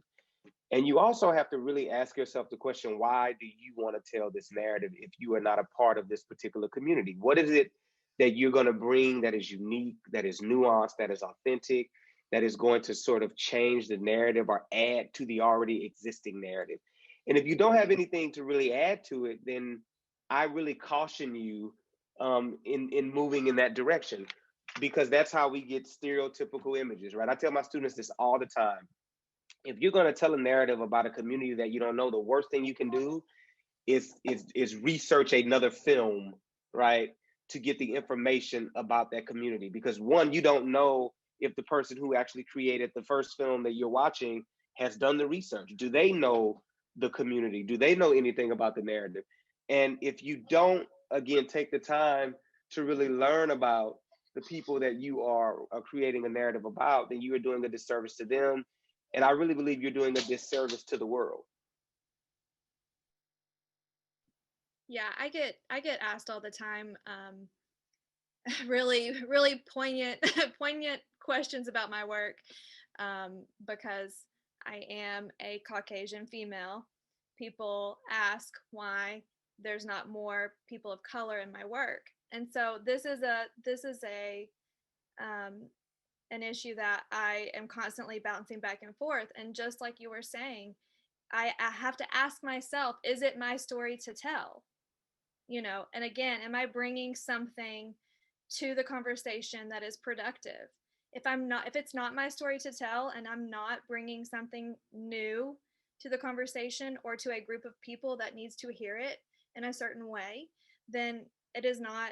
And you also have to really ask yourself the question, why do you want to tell this narrative if you are not a part of this particular community? What is it that you're going to bring that is unique, that is nuanced, that is authentic, that is going to sort of change the narrative or add to the already existing narrative? And if you don't have anything to really add to it, then I really caution you in moving in that direction, because that's how we get stereotypical images, right? I tell my students this all the time. if you're going to tell a narrative about a community that you don't know, the worst thing you can do is research another film, right, to get the information about that community. Because one, you don't know if the person who actually created the first film that you're watching has done the research. Do they know the community? Do they know anything about the narrative? And if you don't, again, take the time to really learn about the people that you are creating a narrative about, then you are doing a disservice to them. And I really believe you're doing a disservice to the world. Yeah, I get asked all the time, really poignant poignant questions about my work, because I am a Caucasian female. People ask why there's not more people of color in my work, and so this is an issue that I am constantly bouncing back and forth. And just like you were saying, I have to ask myself, is it my story to tell? And again, am I bringing something to the conversation that is productive? If it's not my story to tell, and I'm not bringing something new to the conversation or to a group of people that needs to hear it in a certain way, then it is not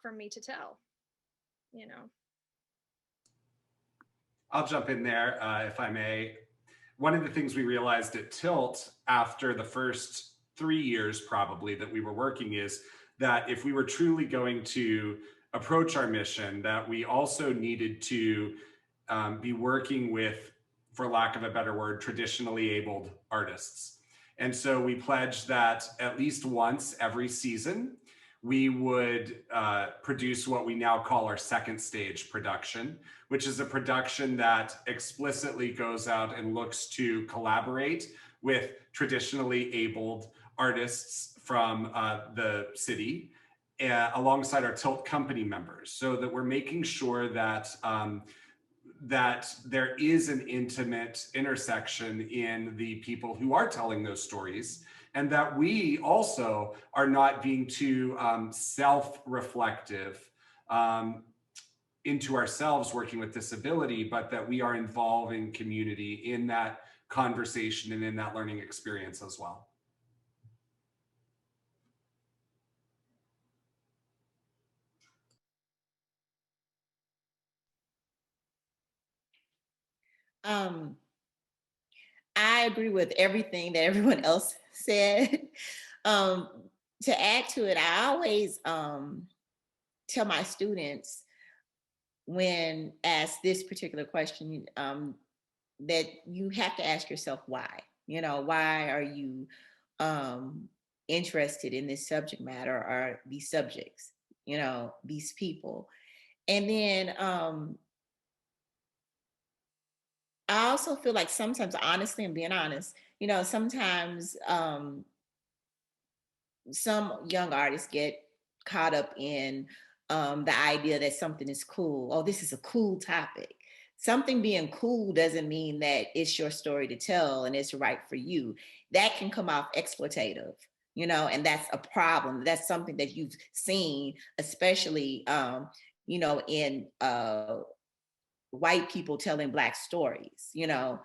for me to tell. I'll jump in there if I may. One of the things we realized at Tilt after the first 3 years probably that we were working is that if we were truly going to approach our mission, that we also needed to be working with, for lack of a better word, traditionally abled artists. And so we pledged that at least once every season, we would produce what we now call our second stage production, which is a production that explicitly goes out and looks to collaborate with traditionally abled artists from the city alongside our Tilt company members, so that we're making sure that that there is an intimate intersection in the people who are telling those stories, and that we also are not being too self-reflective into ourselves working with disability, but that we are involving community in that conversation and in that learning experience as well. I agree with everything that everyone else said. To add to it, I always tell my students when asked this particular question that you have to ask yourself why. Why are you interested in this subject matter or these subjects, these people? And then I also feel like sometimes, honestly, and being honest, sometimes some young artists get caught up in the idea that something is cool. Oh, this is a cool topic. Something being cool doesn't mean that it's your story to tell and it's right for you. That can come off exploitative, and that's a problem. That's something that you've seen, especially, in white people telling Black stories, but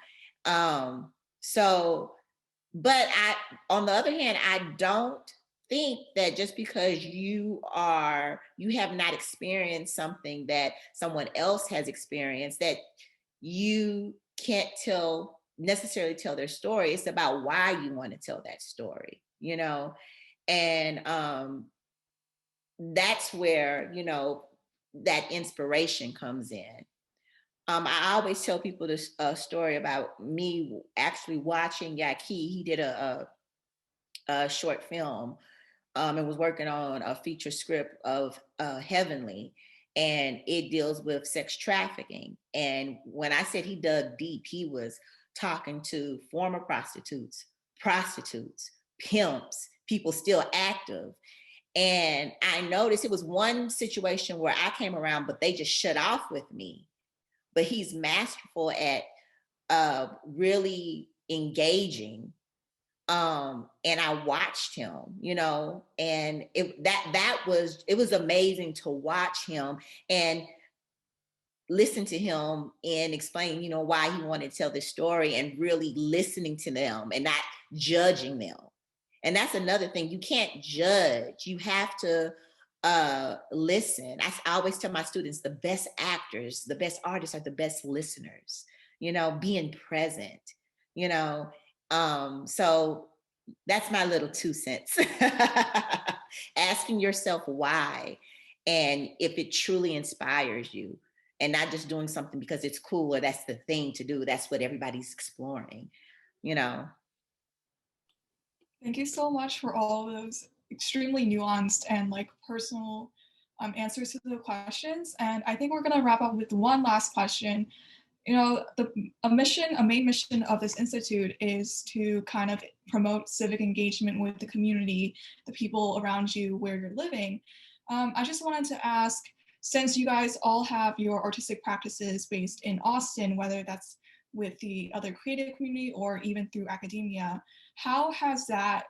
on the other hand, I don't think that just because you have not experienced something that someone else has experienced, that you can't necessarily tell their story. It's about why you want to tell that story, and that's where, that inspiration comes in. I always tell people this story about me actually watching Jackie. He did a short film and was working on a feature script of Heavenly, and it deals with sex trafficking. And when I said he dug deep, he was talking to former prostitutes, pimps, people still active. And I noticed it was one situation where I came around, but they just shut off with me. But he's masterful at really engaging. And I watched him, and it was amazing to watch him. And listen to him and explain, you know, why he wanted to tell this story, and really listening to them and not judging them. And that's another thing. You can't judge. You have to listen. I always tell my students, the best actors, the best artists are the best listeners, you know, being present, you know. So that's my little 2 cents. Asking yourself why, and if it truly inspires you, and not just doing something because it's cool or that's the thing to do. That's what everybody's exploring, you know. Thank you so much for all of those extremely nuanced and like personal answers to the questions. And I think we're going to wrap up with one last question. You know, a main mission of this institute is to kind of promote civic engagement with the community, the people around you where you're living. I just wanted to ask, since you guys all have your artistic practices based in Austin, whether that's with the other creative community or even through academia, how has that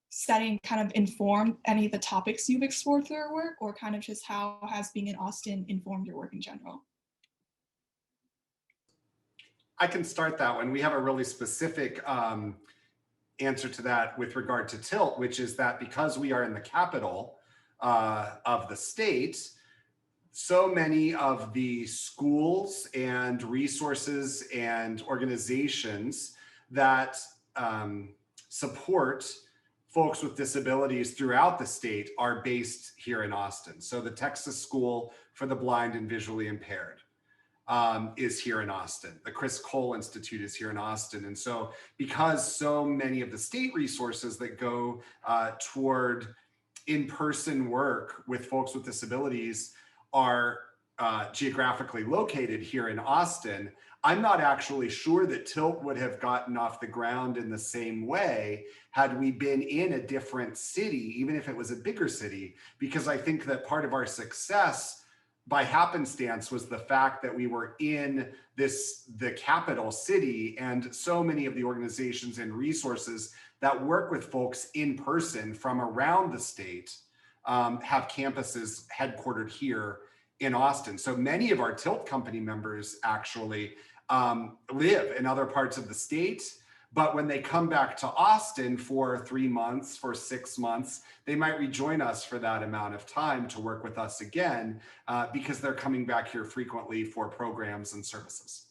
setting kind of informed any of the topics you've explored through your work, or kind of just how has being in Austin informed your work in general? I can start that one. We have a really specific answer to that with regard to Tilt, which is that because we are in the capital of the state, so many of the schools and resources and organizations that support folks with disabilities throughout the state are based here in Austin. So the Texas School for the Blind and Visually Impaired is here in Austin. The Chris Cole Institute is here in Austin. And so because so many of the state resources that go toward in-person work with folks with disabilities are geographically located here in Austin, I'm not actually sure that Tilt would have gotten off the ground in the same way had we been in a different city, even if it was a bigger city, because I think that part of our success by happenstance was the fact that we were in the capital city, and so many of the organizations and resources that work with folks in person from around the state have campuses headquartered here in Austin. So many of our Tilt company members actually live in other parts of the state, but when they come back to Austin for 3 months, for 6 months, they might rejoin us for that amount of time to work with us again, because they're coming back here frequently for programs and services.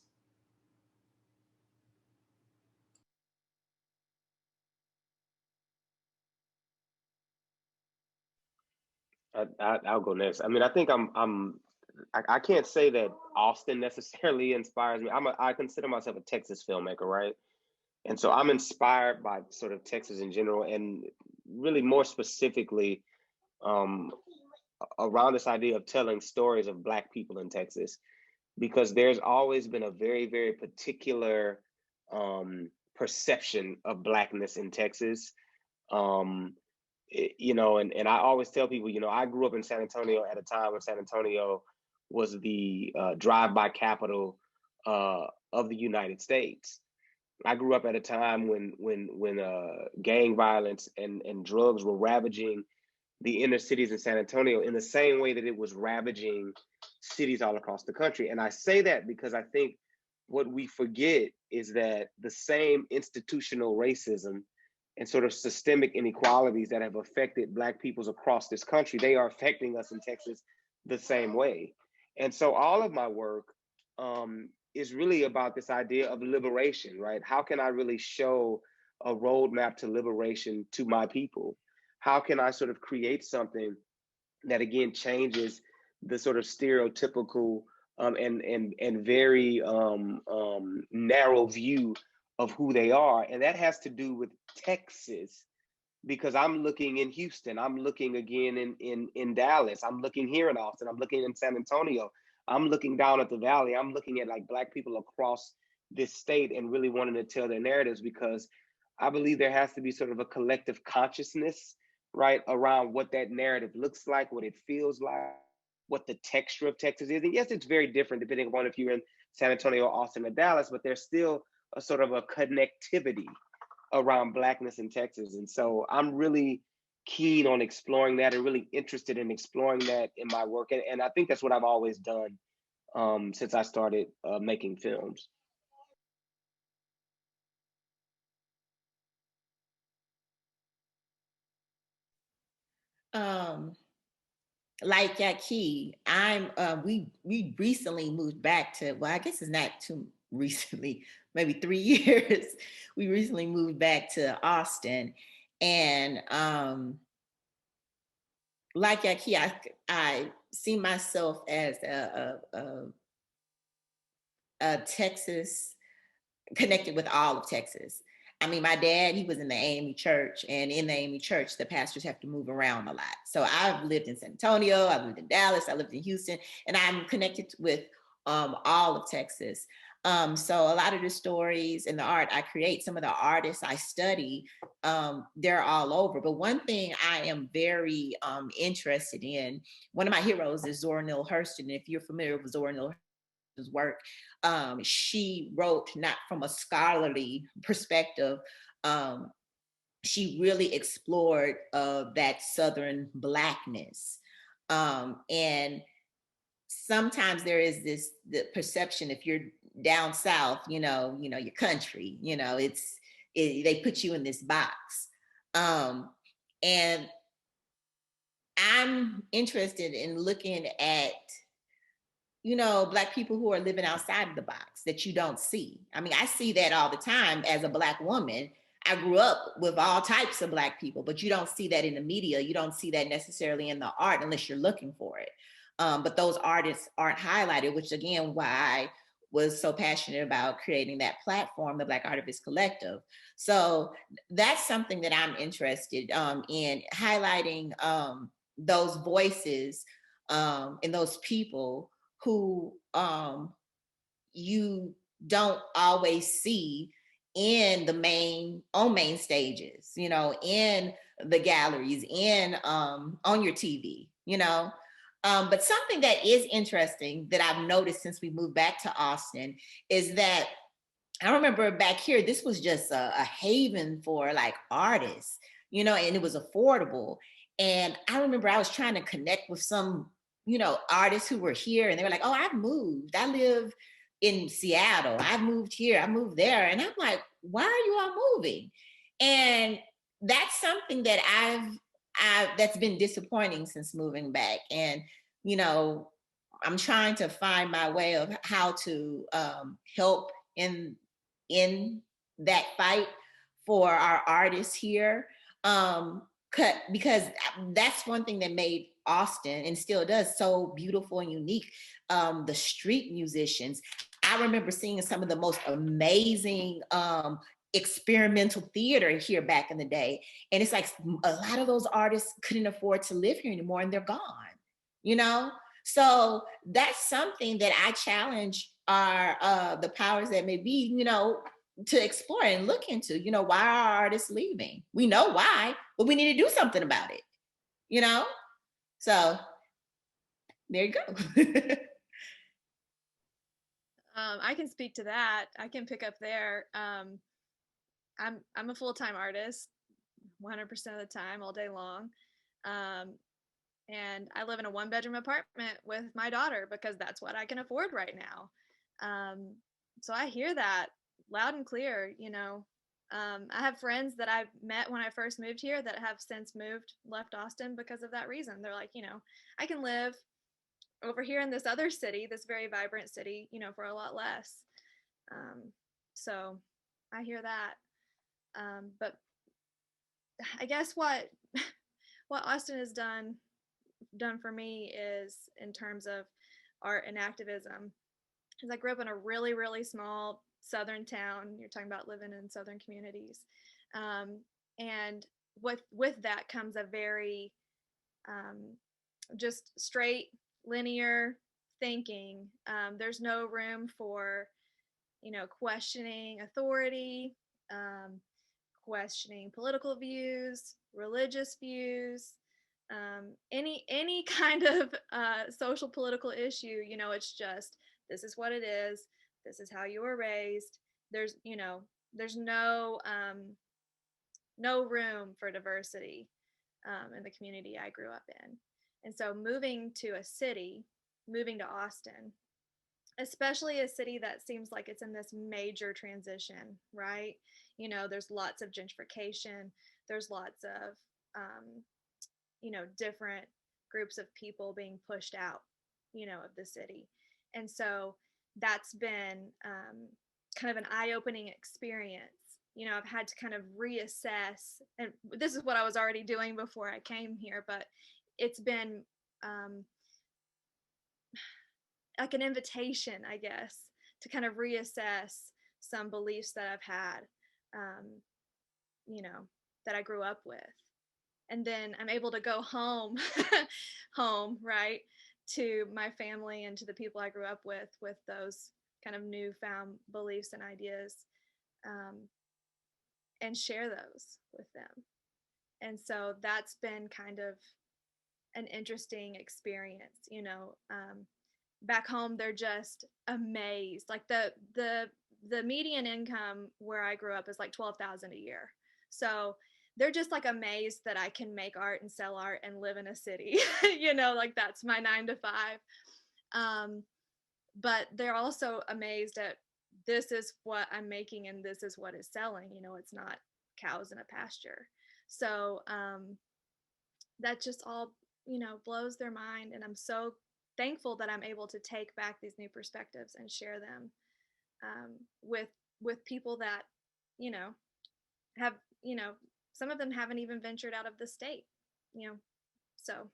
I'll go next. I mean, I think I can't say that Austin necessarily inspires me. I consider myself a Texas filmmaker, right? And so I'm inspired by sort of Texas in general, and really more specifically around this idea of telling stories of Black people in Texas, because there's always been a very, very particular perception of Blackness in Texas. You know, and I always tell people, you know, I grew up in San Antonio at a time when San Antonio was the drive-by capital of the United States. I grew up at a time when gang violence and drugs were ravaging the inner cities in San Antonio in the same way that it was ravaging cities all across the country. And I say that because I think what we forget is that the same institutional racism and sort of systemic inequalities that have affected Black peoples across this country, they are affecting us in Texas the same way. And so all of my work is really about this idea of liberation, right? How can I really show a roadmap to liberation to my people? How can I sort of create something that, again, changes the sort of stereotypical and very narrow view of who they are? And that has to do with Texas, because I'm looking in Houston, I'm looking again in Dallas, I'm looking here in Austin, I'm looking in San Antonio, I'm looking down at the Valley, I'm looking at like Black people across this state and really wanting to tell their narratives, because I believe there has to be sort of a collective consciousness, right, around what that narrative looks like, what it feels like, what the texture of Texas is. And yes, it's very different depending upon if you're in San Antonio, Austin, or Dallas, but there's still a sort of a connectivity around Blackness in Texas. And so I'm really keen on exploring that and really interested in exploring that in my work. And I think that's what I've always done since I started making films. Like Jackie, we recently moved back to, well, I guess it's not too recently, maybe 3 years. We recently moved back to Austin, and like Jackie, I see myself as a Texas, connected with all of Texas. I mean, my dad, he was in the AME church, and in the AME church, the pastors have to move around a lot. So I've lived in San Antonio, I've lived in Dallas, I lived in Houston, and I'm connected with all of Texas. So a lot of the stories and the art I create, some of the artists I study, they're all over. But one thing I am very interested in, one of my heroes is Zora Neale Hurston. And if you're familiar with Zora Neale Hurston's work, she wrote not from a scholarly perspective. She really explored that Southern Blackness. And sometimes there is the perception, if you're down South, your country, they put you in this box. And I'm interested in looking at Black people who are living outside of the box that you don't see. I mean, I see that all the time as a Black woman. I grew up with all types of Black people, but you don't see that in the media. You don't see that necessarily in the art unless you're looking for it. But those artists aren't highlighted, which again, why I was so passionate about creating that platform, the Black Artivist Collective. So that's something that I'm interested in, highlighting those voices and those people who you don't always see in the main stages, in the galleries, on your TV, But something that is interesting that I've noticed since we moved back to Austin is that I remember back here, this was just a haven for like artists, and it was affordable. And I remember I was trying to connect with some artists who were here, and they were like, "Oh, I've moved. I live in Seattle. I've moved here. I moved there." And I'm like, "Why are you all moving?" And that's something that that's been disappointing since moving back. And I'm trying to find my way of how to help in that fight for our artists here. Because that's one thing that made Austin, and still does, so beautiful and unique. The street musicians. I remember seeing some of the most amazing experimental theater here back in the day. And it's like a lot of those artists couldn't afford to live here anymore, and they're gone, So that's something that I challenge the powers that may be, to explore and look into, why are artists leaving? We know why, but we need to do something about it, So there you go. I can speak to that. I can pick up there. I'm a full-time artist, 100% of the time, all day long. And I live in a 1-bedroom apartment with my daughter because that's what I can afford right now. So I hear that loud and clear. I have friends that I met when I first moved here that have since left Austin because of that reason. They're like, I can live over here in this other city, this very vibrant city, for a lot less. So I hear that. But I guess what Austin has done for me is, in terms of art and activism, is I grew up in a really, really small Southern town. You're talking about living in Southern communities. And with that comes a very just straight, linear thinking. There's no room for, questioning authority, questioning political views, religious views, any kind of social political issue. It's just, this is what it is. This is how you were raised. There's no room for diversity in the community I grew up in. And so moving to Austin, especially a city that seems like it's in this major transition, right? You know, there's lots of gentrification, there's lots of, you know, different groups of people being pushed out, you know, of the city. And so that's been kind of an eye-opening experience. You know, I've had to kind of reassess, and this is what I was already doing before I came here, but it's been like an invitation, I guess, to kind of reassess some beliefs that I've had, you know, that I grew up with. And then I'm able to go home, right, to my family and to the people I grew up with those kind of newfound beliefs and ideas, and share those with them. And so that's been kind of an interesting experience, you know. Back home, they're just amazed. Like the median income where I grew up is like $12,000 a year. So they're just like amazed that I can make art and sell art and live in a city, you know, like that's my 9 to 5. But they're also amazed at, this is what I'm making and this is what is selling, you know, it's not cows in a pasture. So that just all, you know, blows their mind. And I'm so thankful that I'm able to take back these new perspectives and share them with people that, you know, have, you know, some of them haven't even ventured out of the state, you know. So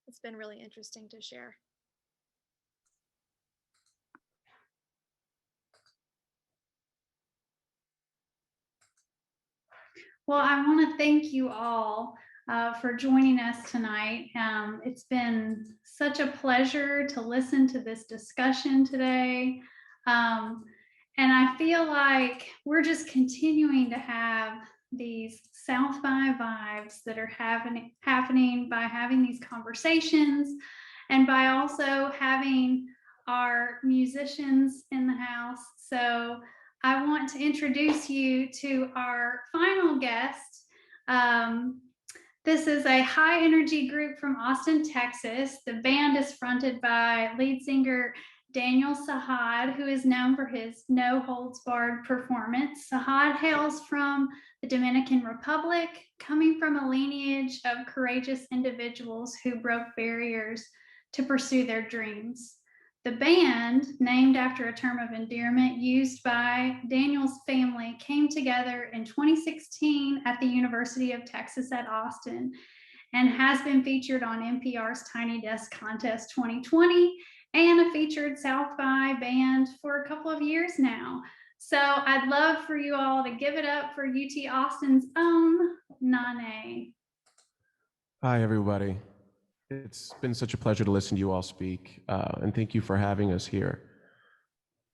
it's been really interesting to share. Well, I want to thank you all for joining us tonight. It's been such a pleasure to listen to this discussion today. And I feel like we're just continuing to have these South by vibes that are happening by having these conversations and by also having our musicians in the house. So I want to introduce you to our final guest. This is a high energy group from Austin, Texas. The band is fronted by lead singer Daniel Sahad, who is known for his no holds barred performance. Sahad hails from the Dominican Republic, coming from a lineage of courageous individuals who broke barriers to pursue their dreams. The band, named after a term of endearment used by Daniel's family, came together in 2016 at the University of Texas at Austin and has been featured on NPR's Tiny Desk Contest 2020 and a featured South by band for a couple of years now. So I'd love for you all to give it up for UT Austin's own Nané. Hi, everybody. It's been such a pleasure to listen to you all speak, and thank you for having us here.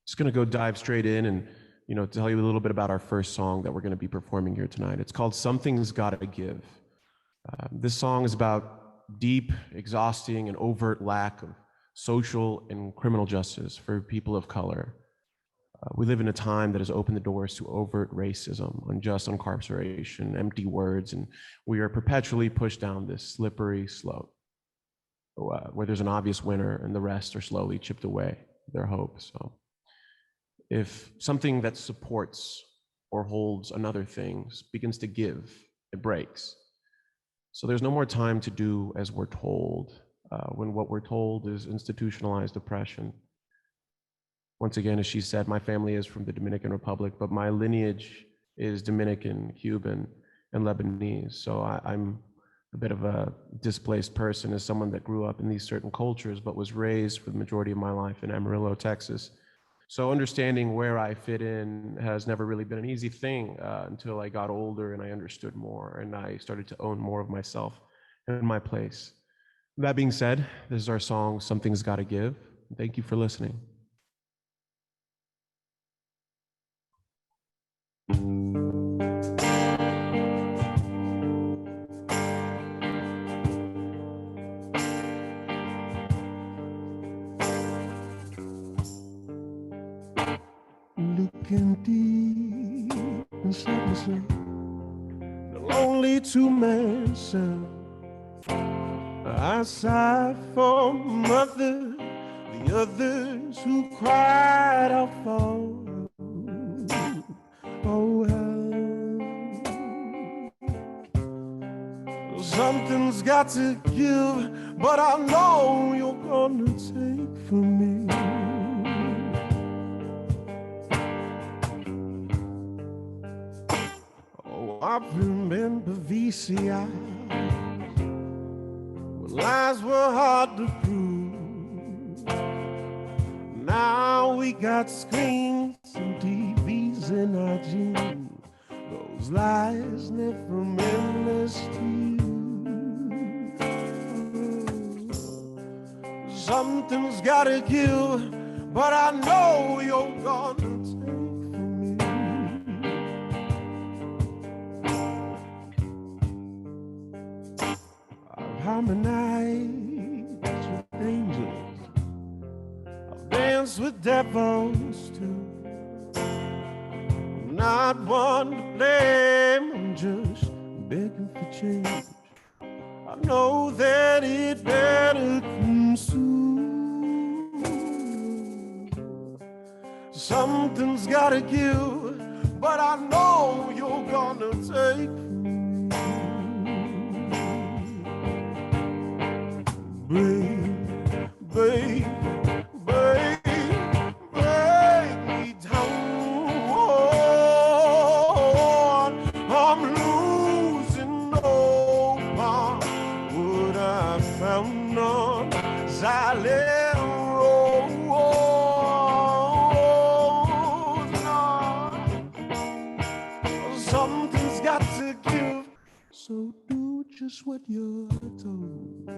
Just going to go dive straight in and, you know, tell you a little bit about our first song that we're going to be performing here tonight. It's called Something's Gotta Give. This song is about deep, exhausting, and overt lack of social and criminal justice for people of color. We live in a time that has opened the doors to overt racism, unjust incarceration, empty words, and we are perpetually pushed down this slippery slope where there's an obvious winner and the rest are slowly chipped away their hope. So if something that supports or holds another thing begins to give, it breaks. So there's no more time to do as we're told, when what we're told is institutionalized oppression. Once again, as she said, my family is from the Dominican Republic, but my lineage is Dominican, Cuban, and Lebanese. So I'm a bit of a displaced person as someone that grew up in these certain cultures, but was raised for the majority of my life in Amarillo, Texas. So understanding where I fit in has never really been an easy thing until I got older and I understood more and I started to own more of myself and my place. That being said, this is our song, Something's Gotta Give. Thank you for listening. Looking deep inside myself, the lonely two-man cell. I sigh for mother the others who cried out for. Oh, help. Something's got to give, but I know you're gonna take from me. Oh, I've remember VCI, when lies were hard to prove. Now we got screens and TVs in our jeans. Those lies never meant us to you. Something's gotta give, but I know you're gonna take from me. I've harmonized with angels, I've danced with devils too. I'm not one to blame, I'm just begging for change. I know that it better come soon. Something's gotta give, but I know you're gonna take from me. Babe, babe, break me down. I'm losing hope on what I found on silent roads. Something's got to give, so do just what you're told.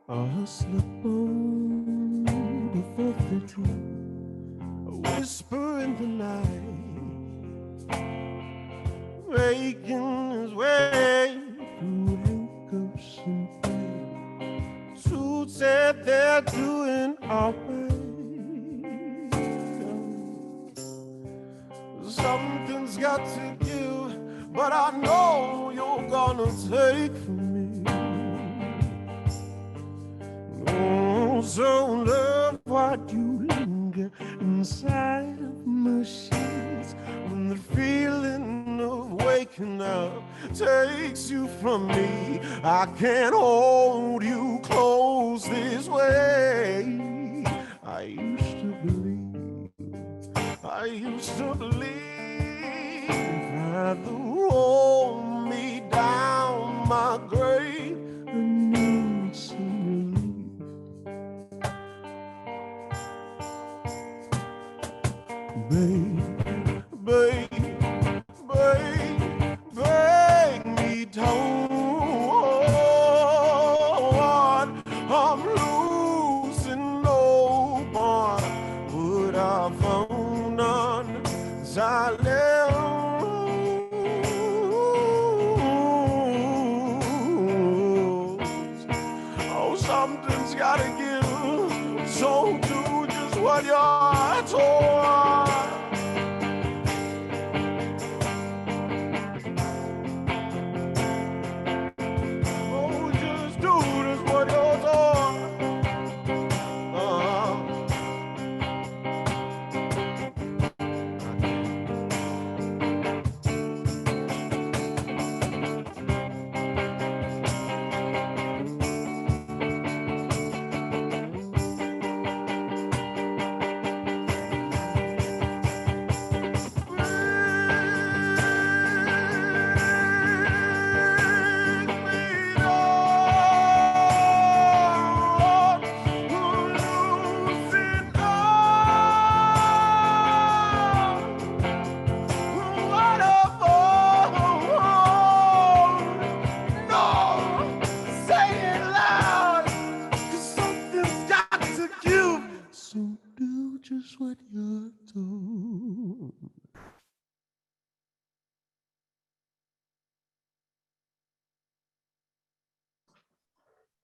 A hustler born before 13, a whisper in the night, making his way through handcuffs and pain. Suits said they're doing alright. Something's got to give, but I know you're gonna take from me. Oh, so love, why do you linger inside of my sheets when the feeling of waking up takes you from me? I can't hold you close this way. I used to believe that the roll me down my grave. I knew some babe, babe, babe, break me down. I'm losing no more, but I found on silent roads. Oh, something's gotta give, so do just what you're told.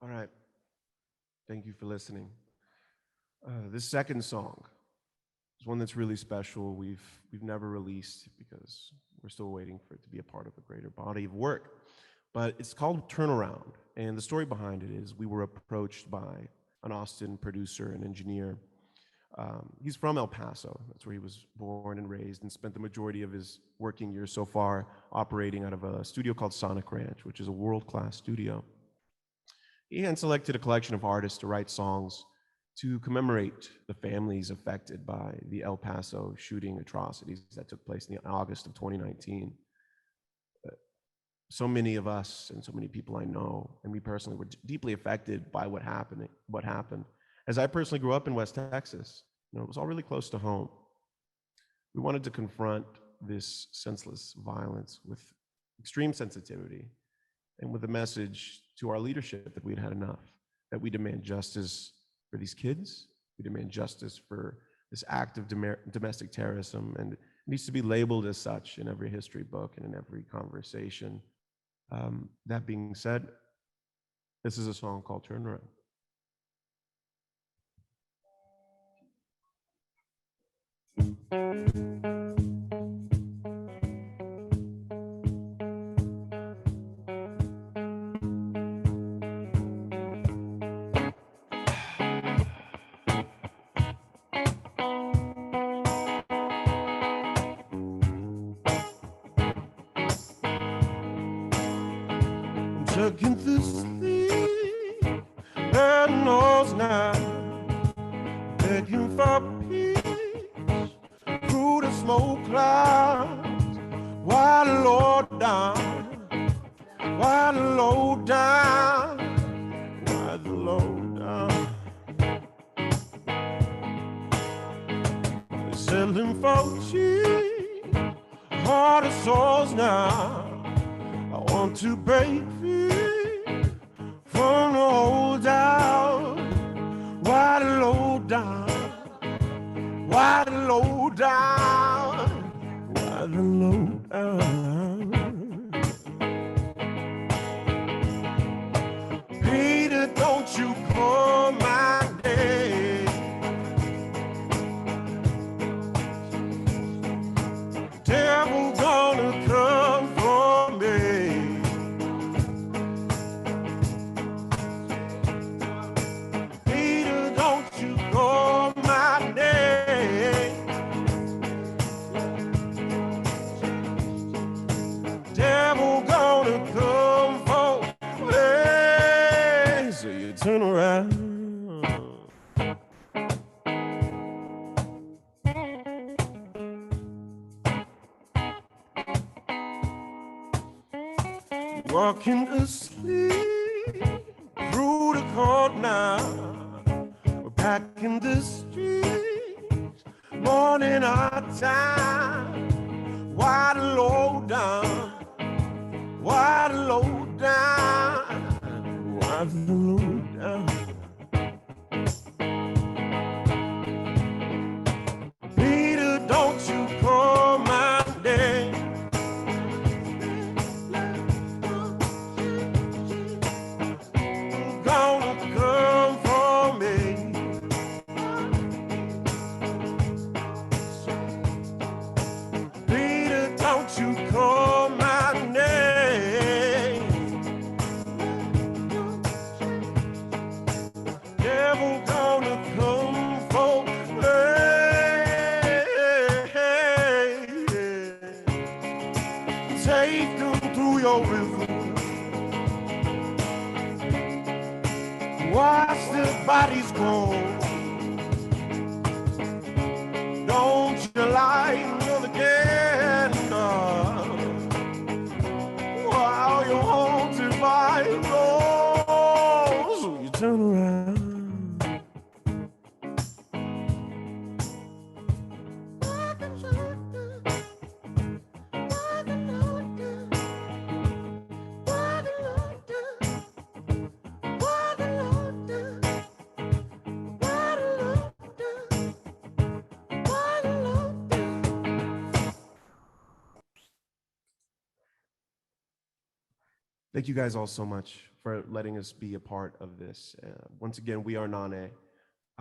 All right. Thank you for listening. This second song It's one that's really special. We've never released because we're still waiting for it to be a part of a greater body of work. But it's called Turnaround. And the story behind it is we were approached by an Austin producer and engineer. He's from El Paso. That's where he was born and raised, and spent the majority of his working years so far operating out of a studio called Sonic Ranch, which is a world-class studio. He had selected a collection of artists to write songs to commemorate the families affected by the El Paso shooting atrocities that took place in August of 2019. So many of us and so many people I know, and me personally, were deeply affected by what happened. As I personally grew up in West Texas, it was all really close to home. We wanted to confront this senseless violence with extreme sensitivity and with a message to our leadership that we'd had enough, that we demand justice for these kids, we demand justice for this act of domestic terrorism, and it needs to be labeled as such in every history book and in every conversation. That being said, this is a song called Turnaround. Tucking to sleep, and knows now, begging for peace through the smoke clouds. Why the low down? Why the low down? Why the low down? They're selling for cheap, heart and souls now. I want to break free from the hold down. Why the low down? Why the low down? Why the low down? Peter, don't you call my name. Devil gonna come for me. Peter, don't you call my name. Devil gonna come for me. So you turn around. Walking asleep through the court now. We're back in the streets, morning our time. Why the low down? Why the low down? Why the low down? Peter, don't you call my name. Gonna come for me. Peter, don't you call my name. Devil gonna come for me. Take them through your river. Watch the bodies go. Don't you light another candle while you're haunted by ghosts. So you turn around. Thank you guys all so much for letting us be a part of this. Once again, we are Nané.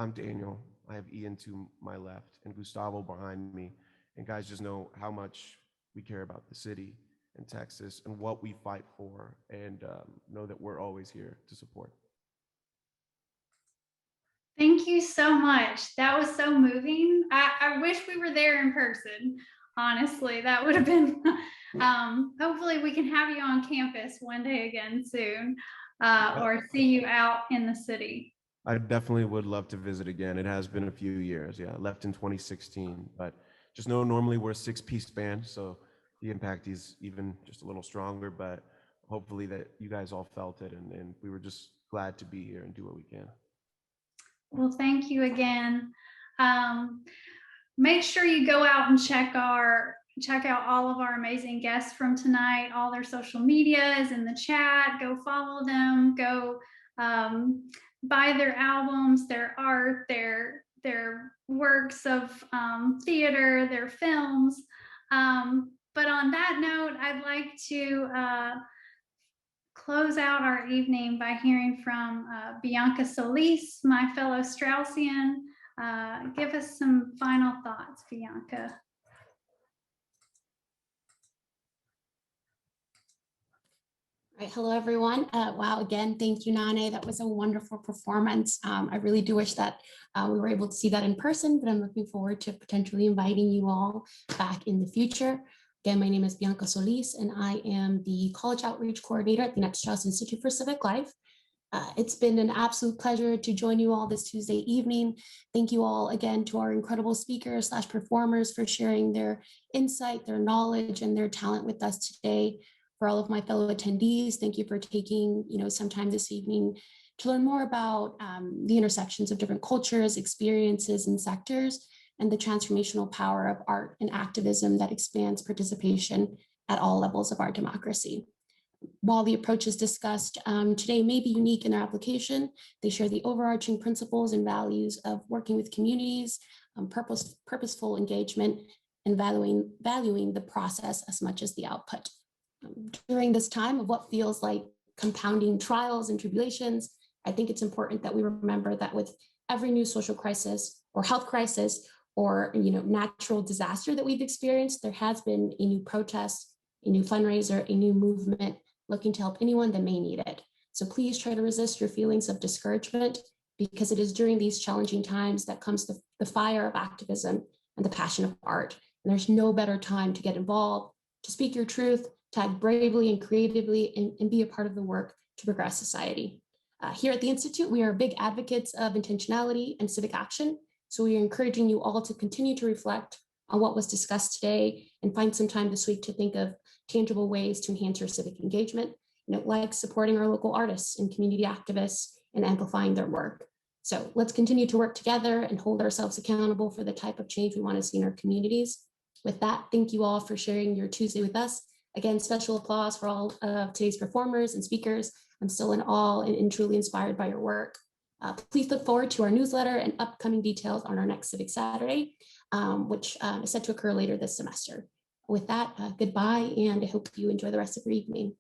I'm Daniel. I have Ian to my left and Gustavo behind me. And guys, just know how much we care about the city and Texas and what we fight for, and know that we're always here to support. Thank you so much. That was so moving. I wish we were there in person. Honestly, that would have been, hopefully we can have you on campus one day again soon, or see you out in the city. I definitely would love to visit again. It has been a few years. Yeah, I left in 2016, but just know normally we're a 6-piece band, so the impact is even just a little stronger, but hopefully that you guys all felt it, and we were just glad to be here and do what we can. Well, thank you again. Make sure you go out and check out all of our amazing guests from tonight. All their social media is in the chat. Go follow them. Go buy their albums, their art, their works of theater, their films. But on that note, I'd like to close out our evening by hearing from Bianca Solis, my fellow Straussian. Give us some final thoughts, Bianca. All right, hello everyone. Wow, again, thank you, Nané. That was a wonderful performance. I really do wish that we were able to see that in person, but I'm looking forward to potentially inviting you all back in the future. Again, my name is Bianca Solis, and I am the College Outreach Coordinator at the Annette Strauss Institute for Civic Life. It's been an absolute pleasure to join you all this Tuesday evening. Thank you all again to our incredible speakers / performers for sharing their insight, their knowledge, and their talent with us today. For all of my fellow attendees, thank you for taking some time this evening to learn more about the intersections of different cultures, experiences, and sectors, and the transformational power of art and activism that expands participation at all levels of our democracy. While the approaches discussed today may be unique in their application, they share the overarching principles and values of working with communities, purposeful engagement, and valuing the process as much as the output. During this time of what feels like compounding trials and tribulations, I think it's important that we remember that with every new social crisis or health crisis or natural disaster that we've experienced, there has been a new protest, a new fundraiser, a new movement looking to help anyone that may need it. So please try to resist your feelings of discouragement, because it is during these challenging times that comes the fire of activism and the passion of art. And there's no better time to get involved, to speak your truth, to act bravely and creatively, and be a part of the work to progress society. Here at the Institute, we are big advocates of intentionality and civic action. So we are encouraging you all to continue to reflect on what was discussed today and find some time this week to think of tangible ways to enhance your civic engagement, like supporting our local artists and community activists and amplifying their work. So let's continue to work together and hold ourselves accountable for the type of change we want to see in our communities. With that, thank you all for sharing your Tuesday with us. Again, special applause for all of today's performers and speakers. I'm still in awe and truly inspired by your work. Please look forward to our newsletter and upcoming details on our next Civic Saturday, which is set to occur later this semester. With that, goodbye, and I hope you enjoy the rest of your evening.